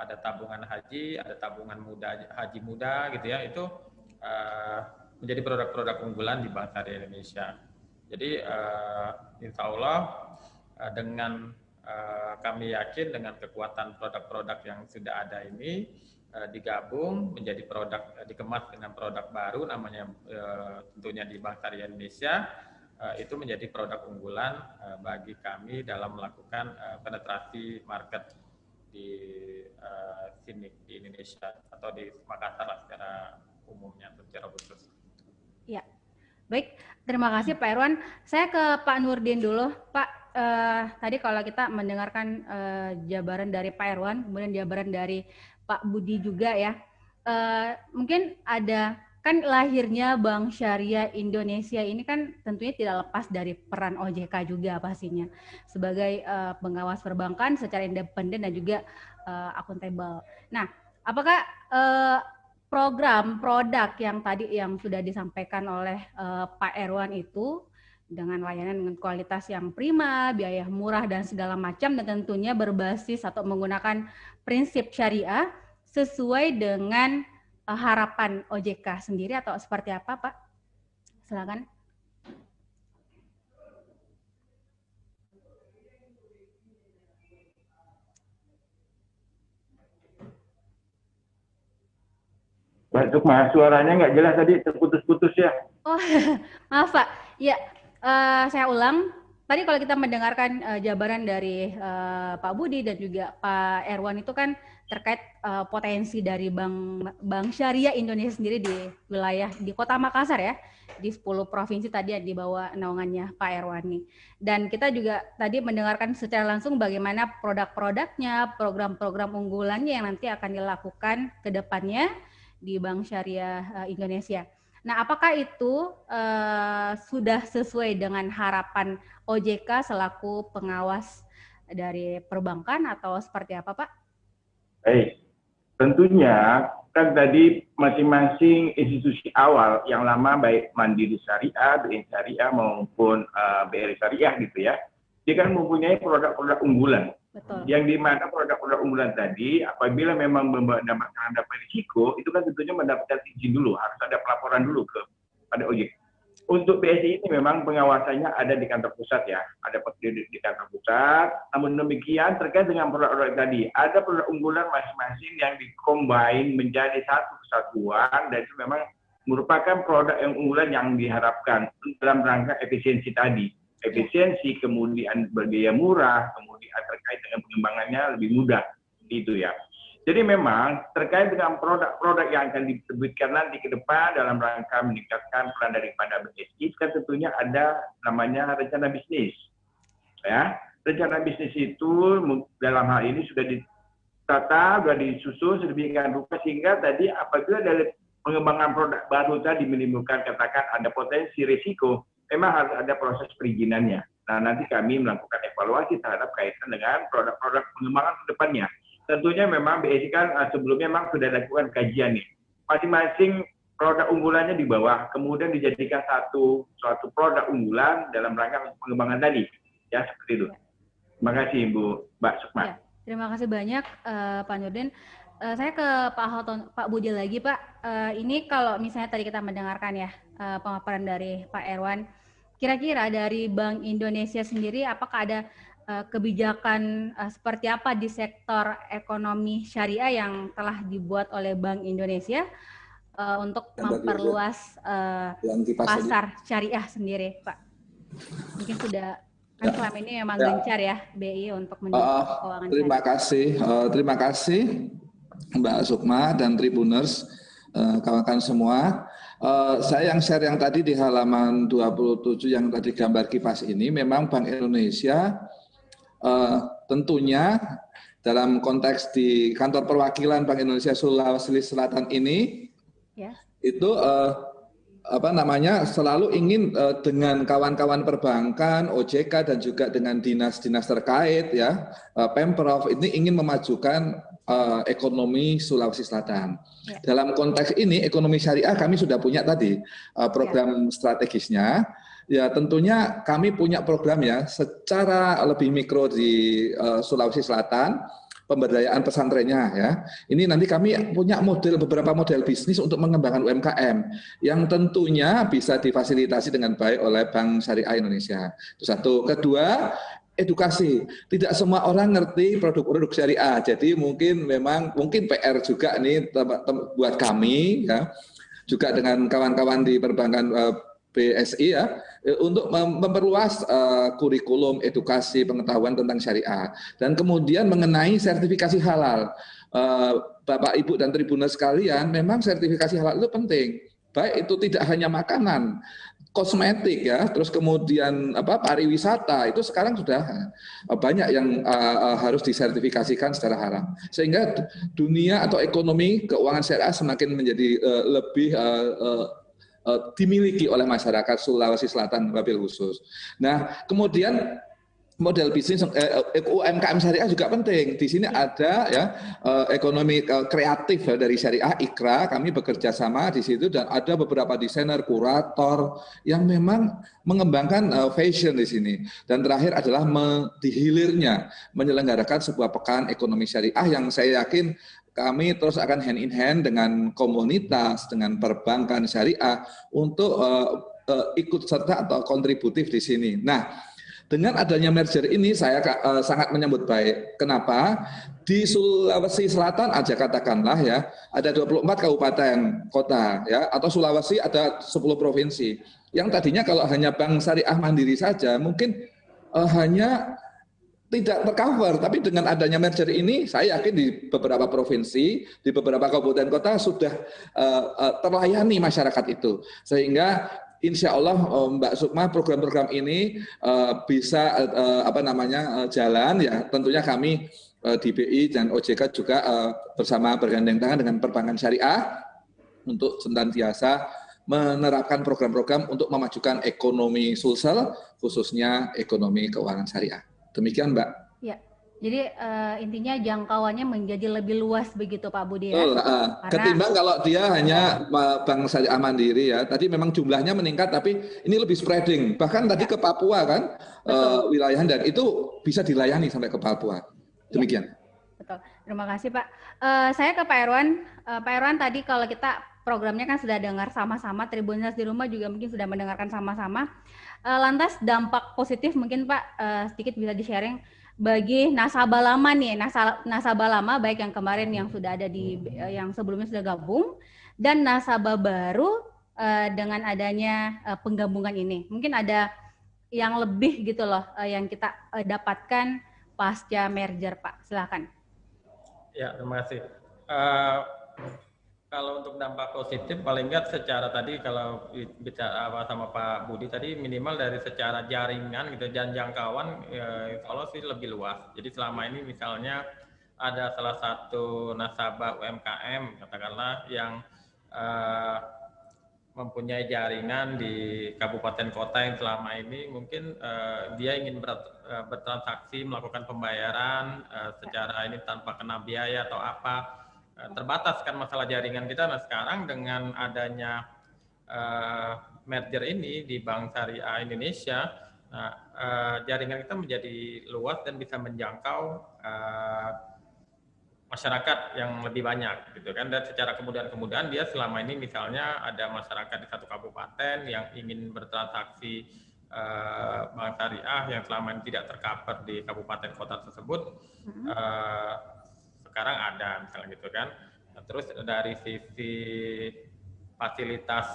Ada tabungan haji, ada tabungan haji muda gitu ya, itu menjadi produk-produk unggulan di Bank Syariah Indonesia. Jadi insya Allah dengan kami yakin dengan kekuatan produk-produk yang sudah ada ini digabung menjadi produk, dikemas dengan produk baru namanya tentunya di Bank Syariah Indonesia, itu menjadi produk unggulan bagi kami dalam melakukan penetrasi market di sini di Indonesia atau di Makassar lah secara umumnya atau secara khusus. Ya, baik. Terima kasih Pak Irwan. Saya ke Pak Nurdin dulu. Pak, tadi kalau kita mendengarkan jabaran dari Pak Irwan, kemudian jabaran dari Pak Budi juga ya, mungkin ada kan lahirnya Bank Syariah Indonesia ini kan tentunya tidak lepas dari peran OJK juga pastinya sebagai pengawas perbankan secara independen dan juga akuntabel. Nah, apakah program produk yang tadi yang sudah disampaikan oleh Pak Irwan itu dengan layanan dengan kualitas yang prima, biaya murah dan segala macam, dan tentunya berbasis atau menggunakan prinsip syariah sesuai dengan harapan OJK sendiri atau seperti apa, Pak? Silakan. Mbak Sukma, suaranya nggak jelas tadi, terputus-putus ya. Oh, maaf Pak. Ya, saya ulang. Tadi kalau kita mendengarkan jabaran dari Pak Budi dan juga Pak Erwan itu kan terkait potensi dari Bank Syariah Indonesia sendiri di wilayah di Kota Makassar ya, di 10 provinsi tadi yang di bawah naungannya Pak Erwani. Dan kita juga tadi mendengarkan secara langsung bagaimana produk-produknya, program-program unggulannya yang nanti akan dilakukan ke depannya di Bank Syariah Indonesia. Nah, apakah itu sudah sesuai dengan harapan OJK selaku pengawas dari perbankan atau seperti apa, Pak? Baik, tentunya kan tadi masing-masing institusi awal yang lama baik Mandiri Syariah, BRI Syariah maupun BRI Syariah gitu ya, dia kan mempunyai produk-produk unggulan. Betul. Yang dimana produk-produk unggulan tadi apabila memang mendapatkan risiko itu kan tentunya mendapatkan izin dulu, harus ada pelaporan dulu pada OJK. Untuk BSI ini memang pengawasannya ada di kantor pusat ya, ada di kantor pusat. Namun demikian terkait dengan produk-produk tadi, ada produk unggulan masing-masing yang dikombin menjadi satu kesatuan dan itu memang merupakan produk yang unggulan yang diharapkan dalam rangka efisiensi tadi. Efisiensi, kemudian berbiaya murah, kemudian terkait dengan pengembangannya lebih mudah, itu ya. Jadi memang terkait dengan produk-produk yang akan diterbitkan nanti ke depan dalam rangka meningkatkan peran daripada BSI, kan tentunya ada namanya rencana bisnis. Ya, rencana bisnis itu dalam hal ini sudah ditata, sudah disusun sedemikian rupa sehingga tadi apabila dari pengembangan produk baru tadi menimbulkan katakan ada potensi risiko, memang harus ada proses perizinannya. Nah, nanti kami melakukan evaluasi terhadap kaitan dengan produk-produk pengembangan ke depannya. Tentunya memang BSI kan sebelumnya memang sudah dilakukan kajian nih. Masing-masing produk unggulannya di bawah, kemudian dijadikan suatu produk unggulan dalam rangka pengembangan tadi. Ya, seperti itu. Terima kasih, Mbak Sukma. Ya, terima kasih banyak, Pak Nurdin. Saya ke Pak Budi lagi, Pak. Ini kalau misalnya tadi kita mendengarkan ya pemaparan dari Pak Erwan, kira-kira dari Bank Indonesia sendiri apakah ada kebijakan seperti apa di sektor ekonomi syariah yang telah dibuat oleh Bank Indonesia untuk memperluas pasar syariah sendiri, Pak? Mungkin sudah kan selama ini memang gencar ya BI untuk mendukung keuangan syariah. Terima kasih Mbak Sukma dan Tribuners, kawan-kawan semua. Saya yang share yang tadi di halaman 27 yang tadi gambar kipas ini, memang Bank Indonesia tentunya dalam konteks di kantor perwakilan Bank Indonesia Sulawesi Selatan ini itu selalu ingin dengan kawan-kawan perbankan, OJK dan juga dengan dinas-dinas terkait ya, Pemprov ini ingin memajukan ekonomi Sulawesi Selatan. Dalam konteks ini ekonomi syariah kami sudah punya tadi program strategisnya. Ya tentunya kami punya program ya secara lebih mikro di Sulawesi Selatan, pemberdayaan pesantrennya ya. Ini nanti kami punya beberapa model bisnis untuk mengembangkan UMKM yang tentunya bisa difasilitasi dengan baik oleh Bank Syariah Indonesia. Itu satu. Kedua, edukasi. Tidak semua orang ngerti produk-produk syariah. Jadi mungkin PR juga nih buat kami ya. Juga dengan kawan-kawan di perbankan BSI ya, untuk memperluas kurikulum edukasi pengetahuan tentang syariah dan kemudian mengenai sertifikasi halal. Bapak, Ibu dan Tribuners sekalian, memang sertifikasi halal itu penting. Baik itu tidak hanya makanan, kosmetik ya, terus kemudian pariwisata itu sekarang sudah banyak yang harus disertifikasikan secara halal. Sehingga dunia atau ekonomi keuangan syariah semakin menjadi lebih dimiliki oleh masyarakat Sulawesi Selatan wabil khusus. Nah, kemudian model bisnis UMKM syariah juga penting. Di sini ada ya ekonomi kreatif dari syariah IKRA. Kami bekerja sama di situ dan ada beberapa desainer, kurator yang memang mengembangkan fashion di sini. Dan terakhir adalah di hilirnya menyelenggarakan sebuah pekan ekonomi syariah yang saya yakin kami terus akan hand in hand dengan komunitas, dengan perbankan syariah untuk ikut serta atau kontributif di sini. Nah, Dengan adanya merger ini saya sangat menyambut baik. Kenapa? Di Sulawesi Selatan aja katakanlah ya, ada 24 kabupaten kota ya, atau Sulawesi ada 10 provinsi. Yang tadinya kalau hanya Bank Syariah Mandiri saja mungkin hanya tidak tercover, tapi dengan adanya merger ini, saya yakin di beberapa provinsi, di beberapa kabupaten kota sudah terlayani masyarakat itu, sehingga insya Allah Mbak Sukma program-program ini bisa jalan ya. Tentunya kami di BI dan OJK juga bersama bergandeng tangan dengan perbankan syariah untuk senantiasa menerapkan program-program untuk memajukan ekonomi Sulsel, khususnya ekonomi keuangan syariah. Demikian Mbak. Ya, jadi intinya jangkauannya menjadi lebih luas begitu Pak Budi ya. Karena ketimbang kalau dia hanya Bank Syariah Mandiri ya, tadi memang jumlahnya meningkat tapi ini lebih spreading. Bahkan tadi ke Papua kan wilayah dan itu bisa dilayani sampai ke Papua. Demikian. Betul. Terima kasih Pak. Saya ke Pak Erwan. Pak Erwan tadi kalau kita programnya kan sudah dengar sama-sama, Tribuners di rumah juga mungkin sudah mendengarkan sama-sama. Lantas dampak positif mungkin Pak sedikit bisa di-sharing bagi nasabah lama nih, nasabah lama baik yang kemarin yang sudah ada yang sebelumnya sudah gabung dan nasabah baru dengan adanya penggabungan ini. Mungkin ada yang lebih gitu loh yang kita dapatkan pasca merger Pak. Silakan. Ya, terima kasih. Kalau untuk dampak positif, paling nggak secara tadi kalau bicara sama Pak Budi tadi minimal dari secara jaringan gitu dan jangkauan kalau sih lebih luas. Jadi selama ini misalnya ada salah satu nasabah UMKM katakanlah yang mempunyai jaringan di kabupaten kota yang selama ini mungkin dia ingin bertransaksi melakukan pembayaran secara ini tanpa kena biaya atau apa. Terbatas kan masalah jaringan kita. Nah sekarang dengan adanya merger ini di Bank Syariah Indonesia, jaringan kita menjadi luas dan bisa menjangkau masyarakat yang lebih banyak gitu kan. Dan secara kemudahan dia selama ini misalnya ada masyarakat di satu kabupaten yang ingin bertransaksi Bank Syariah yang selama ini tidak tercover di kabupaten kota tersebut, sekarang ada misalnya gitu kan. Nah, terus dari sisi fasilitas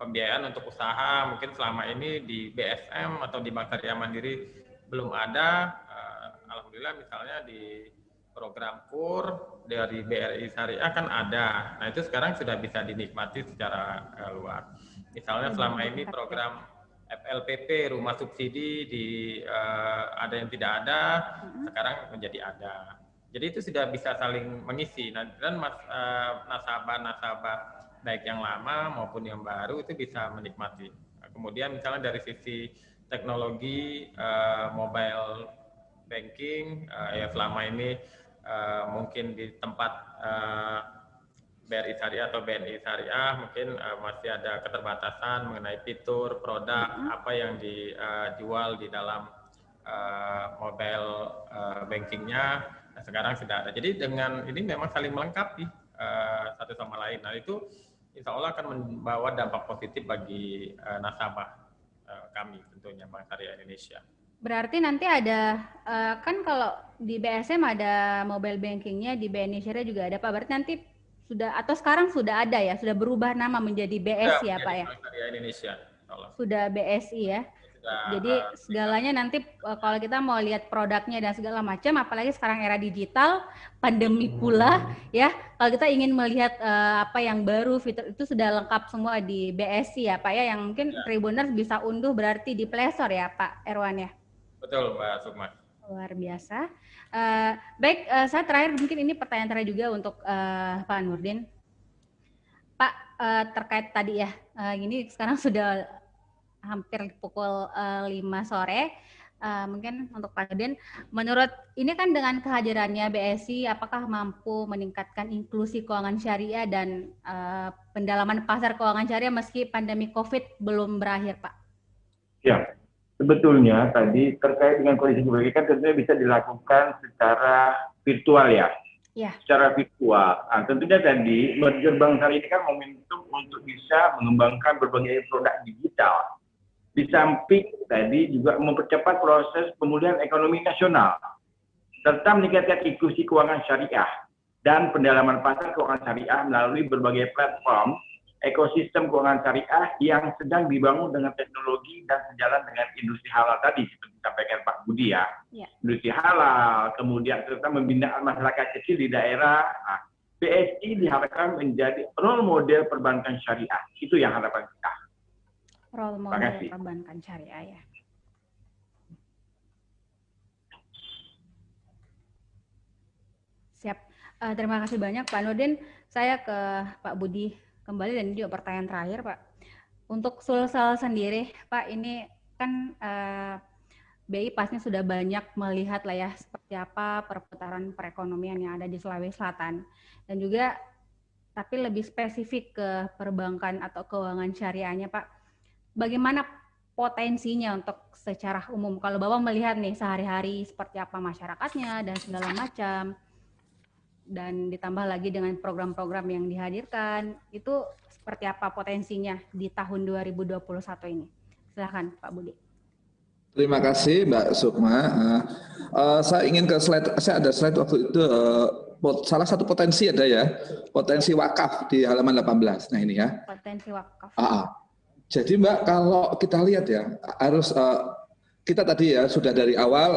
pembiayaan untuk usaha mungkin selama ini di BSM atau di Bank Syariah Mandiri belum ada. Alhamdulillah misalnya di program KUR dari BRI Syariah kan ada. Nah itu sekarang sudah bisa dinikmati secara luas. Misalnya selama ini program FLPP rumah subsidi ada yang tidak ada, sekarang menjadi ada. Jadi itu sudah bisa saling mengisi. Dan nasabah-nasabah baik yang lama maupun yang baru itu bisa menikmati. Kemudian misalnya dari sisi teknologi mobile banking ya selama ini mungkin di tempat BRI Syariah atau BNI Syariah mungkin masih ada keterbatasan mengenai fitur produk apa yang dijual di dalam mobile bankingnya. Nah, sekarang sudah ada. Jadi dengan ini memang saling melengkapi satu sama lain. Nah itu insya Allah akan membawa dampak positif bagi nasabah kami tentunya Bank Syariah Indonesia. Berarti nanti ada, kan kalau di BSM ada mobile bankingnya, di BNI Syariah juga ada Pak. Berarti nanti sudah, atau sekarang sudah ada ya, sudah berubah nama menjadi BSI ya Pak ya? Bank Syariah Indonesia. Sudah BSI ya? Jadi segalanya nanti kalau kita mau lihat produknya dan segala macam, apalagi sekarang era digital, pandemi pula ya, kalau kita ingin melihat apa yang baru, fitur itu sudah lengkap semua di BSI ya Pak ya, yang mungkin Tribuners bisa unduh berarti di Play Store ya Pak Erwan ya? Betul Mbak Sukma. Luar biasa. Baik, saya terakhir mungkin ini pertanyaan terakhir juga untuk Pak Nurdin. Pak, terkait tadi ya, ini sekarang sudah hampir pukul 5 sore, mungkin untuk Pak Nurdin, menurut ini kan dengan kehadirannya BSI, apakah mampu meningkatkan inklusi keuangan syariah dan pendalaman pasar keuangan syariah meski pandemi COVID belum berakhir, Pak? Ya, sebetulnya tadi terkait dengan kondisi kebijakan tentunya bisa dilakukan secara virtual ya. Ya. Secara virtual. Nah, tentunya tadi merger Bank Syariah ini kan momentum untuk bisa mengembangkan berbagai produk digital. Di samping tadi juga mempercepat proses pemulihan ekonomi nasional, serta meningkatkan inklusi keuangan syariah dan pendalaman pasar keuangan syariah melalui berbagai platform ekosistem keuangan syariah yang sedang dibangun dengan teknologi dan sejalan dengan industri halal tadi, seperti disampaikan Pak Budi ya. Industri halal, kemudian serta membina masyarakat kecil di daerah. BSI diharapkan menjadi role model perbankan syariah. Itu yang harapan kita. Role model perbankan syariah ya. Siap. Terima kasih banyak Pak Nurdin. Saya ke Pak Budi kembali dan ini juga pertanyaan terakhir Pak. Untuk Sulsel sendiri Pak, ini kan BI pasti sudah banyak melihat lah ya seperti apa perputaran perekonomian yang ada di Sulawesi Selatan. Dan juga tapi lebih spesifik ke perbankan atau keuangan syariahnya Pak. Bagaimana potensinya untuk secara umum? Kalau Bapak melihat nih sehari-hari seperti apa masyarakatnya dan segala macam, dan ditambah lagi dengan program-program yang dihadirkan, itu seperti apa potensinya di tahun 2021 ini? Silakan Pak Budi. Terima kasih Mbak Sukma. Saya ingin ke slide, saya ada slide waktu itu, salah satu potensi ada ya, potensi wakaf di halaman 18. Nah ini ya. Potensi wakaf. Jadi Mbak, kalau kita lihat ya, harus kita tadi ya sudah dari awal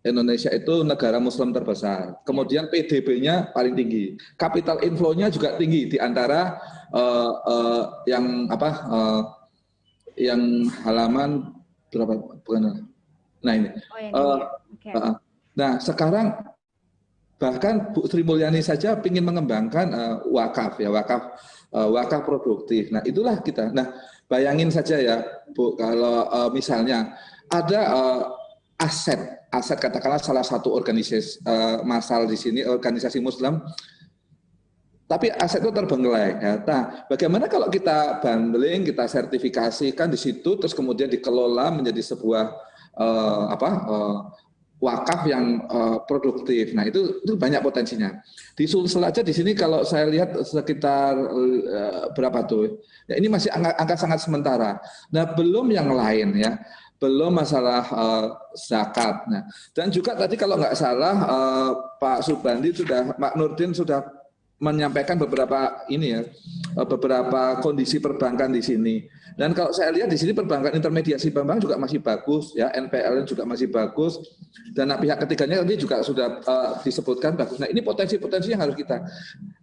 Indonesia itu negara Muslim terbesar. Kemudian PDB-nya paling tinggi, capital inflow-nya juga tinggi di antara yang halaman berapa? Bukan. Nah ini. Nah sekarang bahkan Bu Sri Mulyani saja ingin mengembangkan wakaf ya, wakaf produktif. Nah itulah kita. Nah bayangin saja ya Bu, kalau misalnya ada aset katakanlah salah satu organisasi massal di sini, organisasi Muslim, tapi aset itu terbengkelai. Ya. Nah, bagaimana kalau kita bundling, kita sertifikasikan di situ, terus kemudian dikelola menjadi sebuah wakaf yang produktif. Nah, itu banyak potensinya. Di Sulsel aja di sini kalau saya lihat sekitar berapa tuh? Ya, ini masih angka sangat sementara. Nah, belum yang lain ya. Belum masalah zakat. Nah, dan juga tadi kalau nggak salah Pak Subandi Pak Nurdin sudah menyampaikan beberapa beberapa kondisi perbankan di sini. Dan kalau saya lihat di sini perbankan intermediasi bank juga masih bagus ya, NPL juga masih bagus, dan pihak ketiganya tadi juga sudah disebutkan bagus. Nah ini potensi-potensi yang harus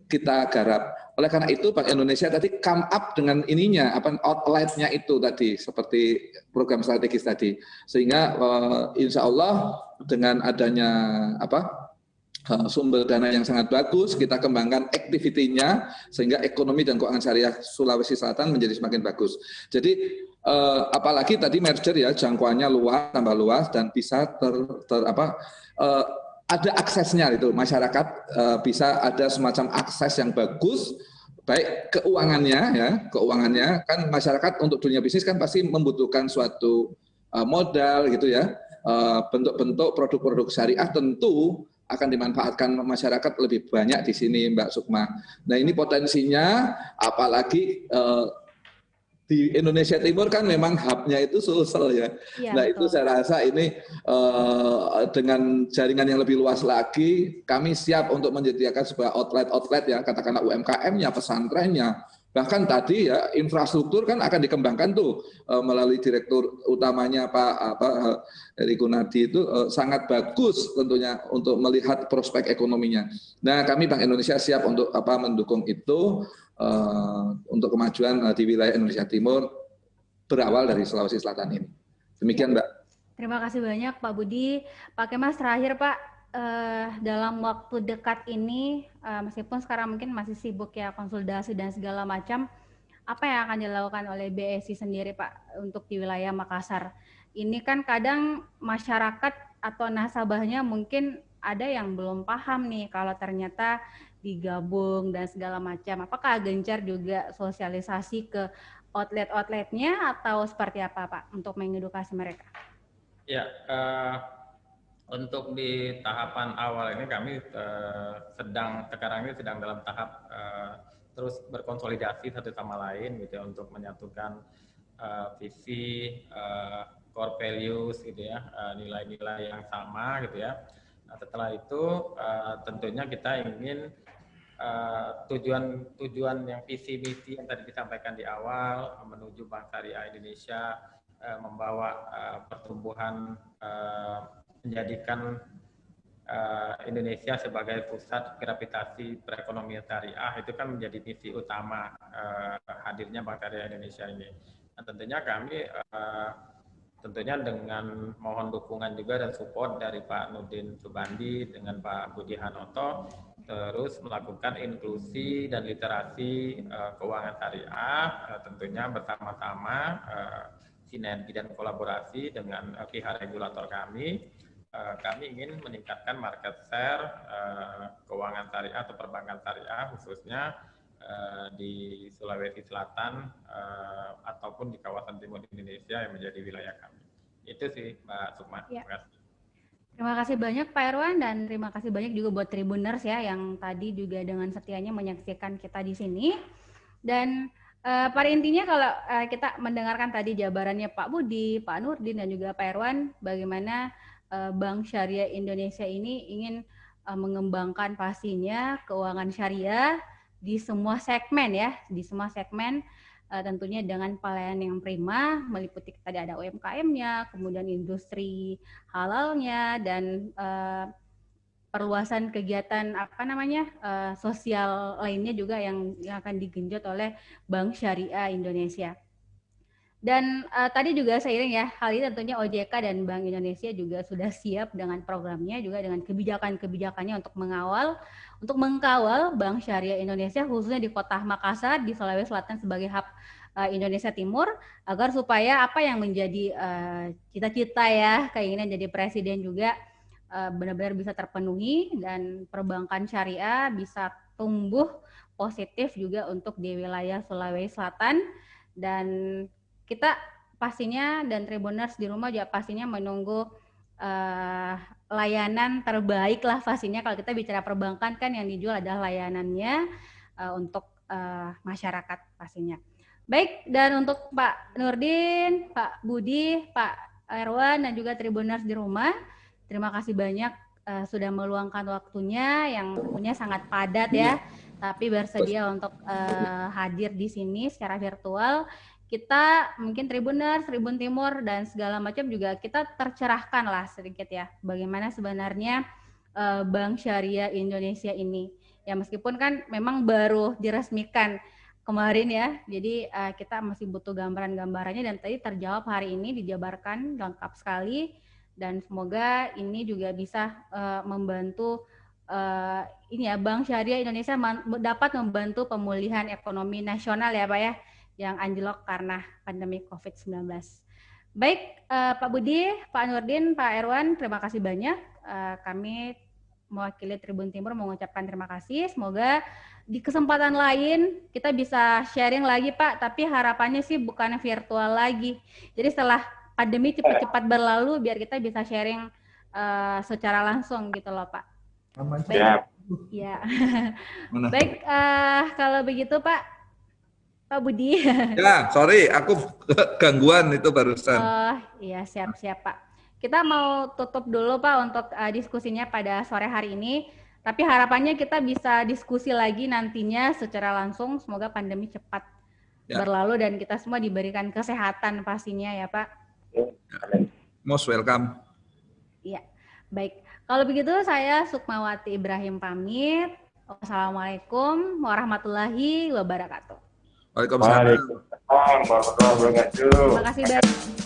kita garap. Oleh karena itu Bank Indonesia tadi come up dengan ininya, outlet-nya itu tadi seperti program strategis tadi, sehingga insya Allah dengan adanya sumber dana yang sangat bagus, kita kembangkan activity-nya sehingga ekonomi dan keuangan syariah Sulawesi Selatan menjadi semakin bagus. Jadi apalagi tadi merger ya, jangkauannya luas, tambah luas dan bisa ada aksesnya itu, masyarakat bisa ada semacam akses yang bagus, baik keuangannya kan masyarakat untuk dunia bisnis kan pasti membutuhkan suatu modal gitu ya, bentuk-bentuk produk-produk syariah tentu akan dimanfaatkan masyarakat lebih banyak di sini Mbak Sukma. Nah ini potensinya, apalagi di Indonesia Timur kan memang hub-nya itu Sulsel ya. Nah betul. Itu saya rasa ini dengan jaringan yang lebih luas lagi, kami siap untuk menyediakan sebuah outlet ya, katakanlah UMKM-nya, pesantrennya. Bahkan tadi ya infrastruktur kan akan dikembangkan tuh melalui direktur utamanya Pak Heri Gunadi itu sangat bagus tentunya untuk melihat prospek ekonominya. Nah kami Bank Indonesia siap untuk mendukung itu untuk kemajuan di wilayah Indonesia Timur berawal dari Sulawesi Selatan ini. Demikian Mbak. Terima kasih banyak Pak Budi. Pak Kemas terakhir Pak. Dalam waktu dekat ini, meskipun sekarang mungkin masih sibuk ya konsolidasi dan segala macam, apa yang akan dilakukan oleh BSI sendiri Pak untuk di wilayah Makassar? Ini kan kadang masyarakat atau nasabahnya mungkin ada yang belum paham nih kalau ternyata digabung dan segala macam. Apakah gencar juga sosialisasi ke outlet-outletnya atau seperti apa Pak untuk mengedukasi mereka? Ya, untuk di tahapan awal ini kami sekarang ini sedang dalam tahap terus berkonsolidasi satu sama lain gitu ya, untuk menyatukan visi, core values gitu ya, nilai-nilai yang sama gitu ya. Nah, setelah itu tentunya kita ingin tujuan yang visi misi yang tadi disampaikan di awal menuju Bank Syariah Indonesia membawa pertumbuhan, menjadikan Indonesia sebagai pusat gravitasi perekonomian syariah, itu kan menjadi misi utama hadirnya Bank Syariah Indonesia ini. Nah, tentunya kami tentunya dengan mohon dukungan juga dan support dari Pak Nurdin Subandi dengan Pak Budi Hanoto, terus melakukan inklusi dan literasi keuangan syariah, tentunya bersama-sama sinergi dan kolaborasi dengan pihak regulator kami. Kami ingin meningkatkan market share keuangan syariah atau perbankan syariah khususnya di Sulawesi Selatan ataupun di kawasan timur Indonesia yang menjadi wilayah kami. Itu sih Mbak Sukma. Ya. Terima kasih banyak Pak Erwan dan terima kasih banyak juga buat Tribuners ya yang tadi juga dengan setianya menyaksikan kita di sini. Dan pada intinya kalau kita mendengarkan tadi jabarannya Pak Budi, Pak Nurdin dan juga Pak Erwan, bagaimana Bank Syariah Indonesia ini ingin mengembangkan pastinya keuangan syariah di semua segmen ya, di semua segmen tentunya dengan pelayanan yang prima, meliputi tadi ada UMKM-nya, kemudian industri halalnya dan perluasan kegiatan sosial lainnya juga yang akan digenjot oleh Bank Syariah Indonesia. Dan tadi juga seiring ya, hal ini tentunya OJK dan Bank Indonesia juga sudah siap dengan programnya, juga dengan kebijakan-kebijakannya untuk mengkawal Bank Syariah Indonesia khususnya di Kota Makassar di Sulawesi Selatan sebagai hub Indonesia Timur, agar supaya apa yang menjadi cita-cita ya, keinginan jadi presiden juga benar-benar bisa terpenuhi dan perbankan syariah bisa tumbuh positif juga untuk di wilayah Sulawesi Selatan. Dan kita pastinya dan Tribuners di rumah juga pastinya menunggu layanan terbaik lah pastinya. Kalau kita bicara perbankan kan yang dijual adalah layanannya untuk masyarakat pastinya. Baik, dan untuk Pak Nurdin, Pak Budi, Pak Erwan dan juga Tribuners di rumah, terima kasih banyak sudah meluangkan waktunya yang tentunya sangat padat ya, tapi bersedia untuk hadir di sini secara virtual. Kita mungkin Tribuners, Tribun Timur dan segala macam juga kita tercerahkan lah sedikit ya, bagaimana sebenarnya Bank Syariah Indonesia ini. Ya meskipun kan memang baru diresmikan kemarin ya, jadi kita masih butuh gambaran-gambarannya dan tadi terjawab hari ini, dijabarkan lengkap sekali. Dan semoga ini juga bisa membantu ini ya, Bank Syariah Indonesia dapat membantu pemulihan ekonomi nasional ya Pak ya, yang anjlok karena pandemi COVID-19. Baik, Pak Budi, Pak Nurdin, Pak Erwan, terima kasih banyak. Kami mewakili Tribun Timur mengucapkan terima kasih. Semoga di kesempatan lain kita bisa sharing lagi Pak, tapi harapannya sih bukan virtual lagi. Jadi setelah pandemi cepat-cepat berlalu biar kita bisa sharing secara langsung gitu loh Pak. Baik, ya. Baik, kalau begitu Pak Budi. Ya, sorry, aku gangguan itu barusan. Oh, iya siap-siap Pak. Kita mau tutup dulu Pak untuk diskusinya pada sore hari ini. Tapi harapannya kita bisa diskusi lagi nantinya secara langsung. Semoga pandemi cepat berlalu dan kita semua diberikan kesehatan pastinya ya Pak. Most welcome. Iya, baik. Kalau begitu saya Sukmawati Ibrahim pamit. Wassalamualaikum warahmatullahi wabarakatuh. Waalaikumsalam. Waalaikumsalam warahmatullahi wabarakatuh. Terima kasih banyak.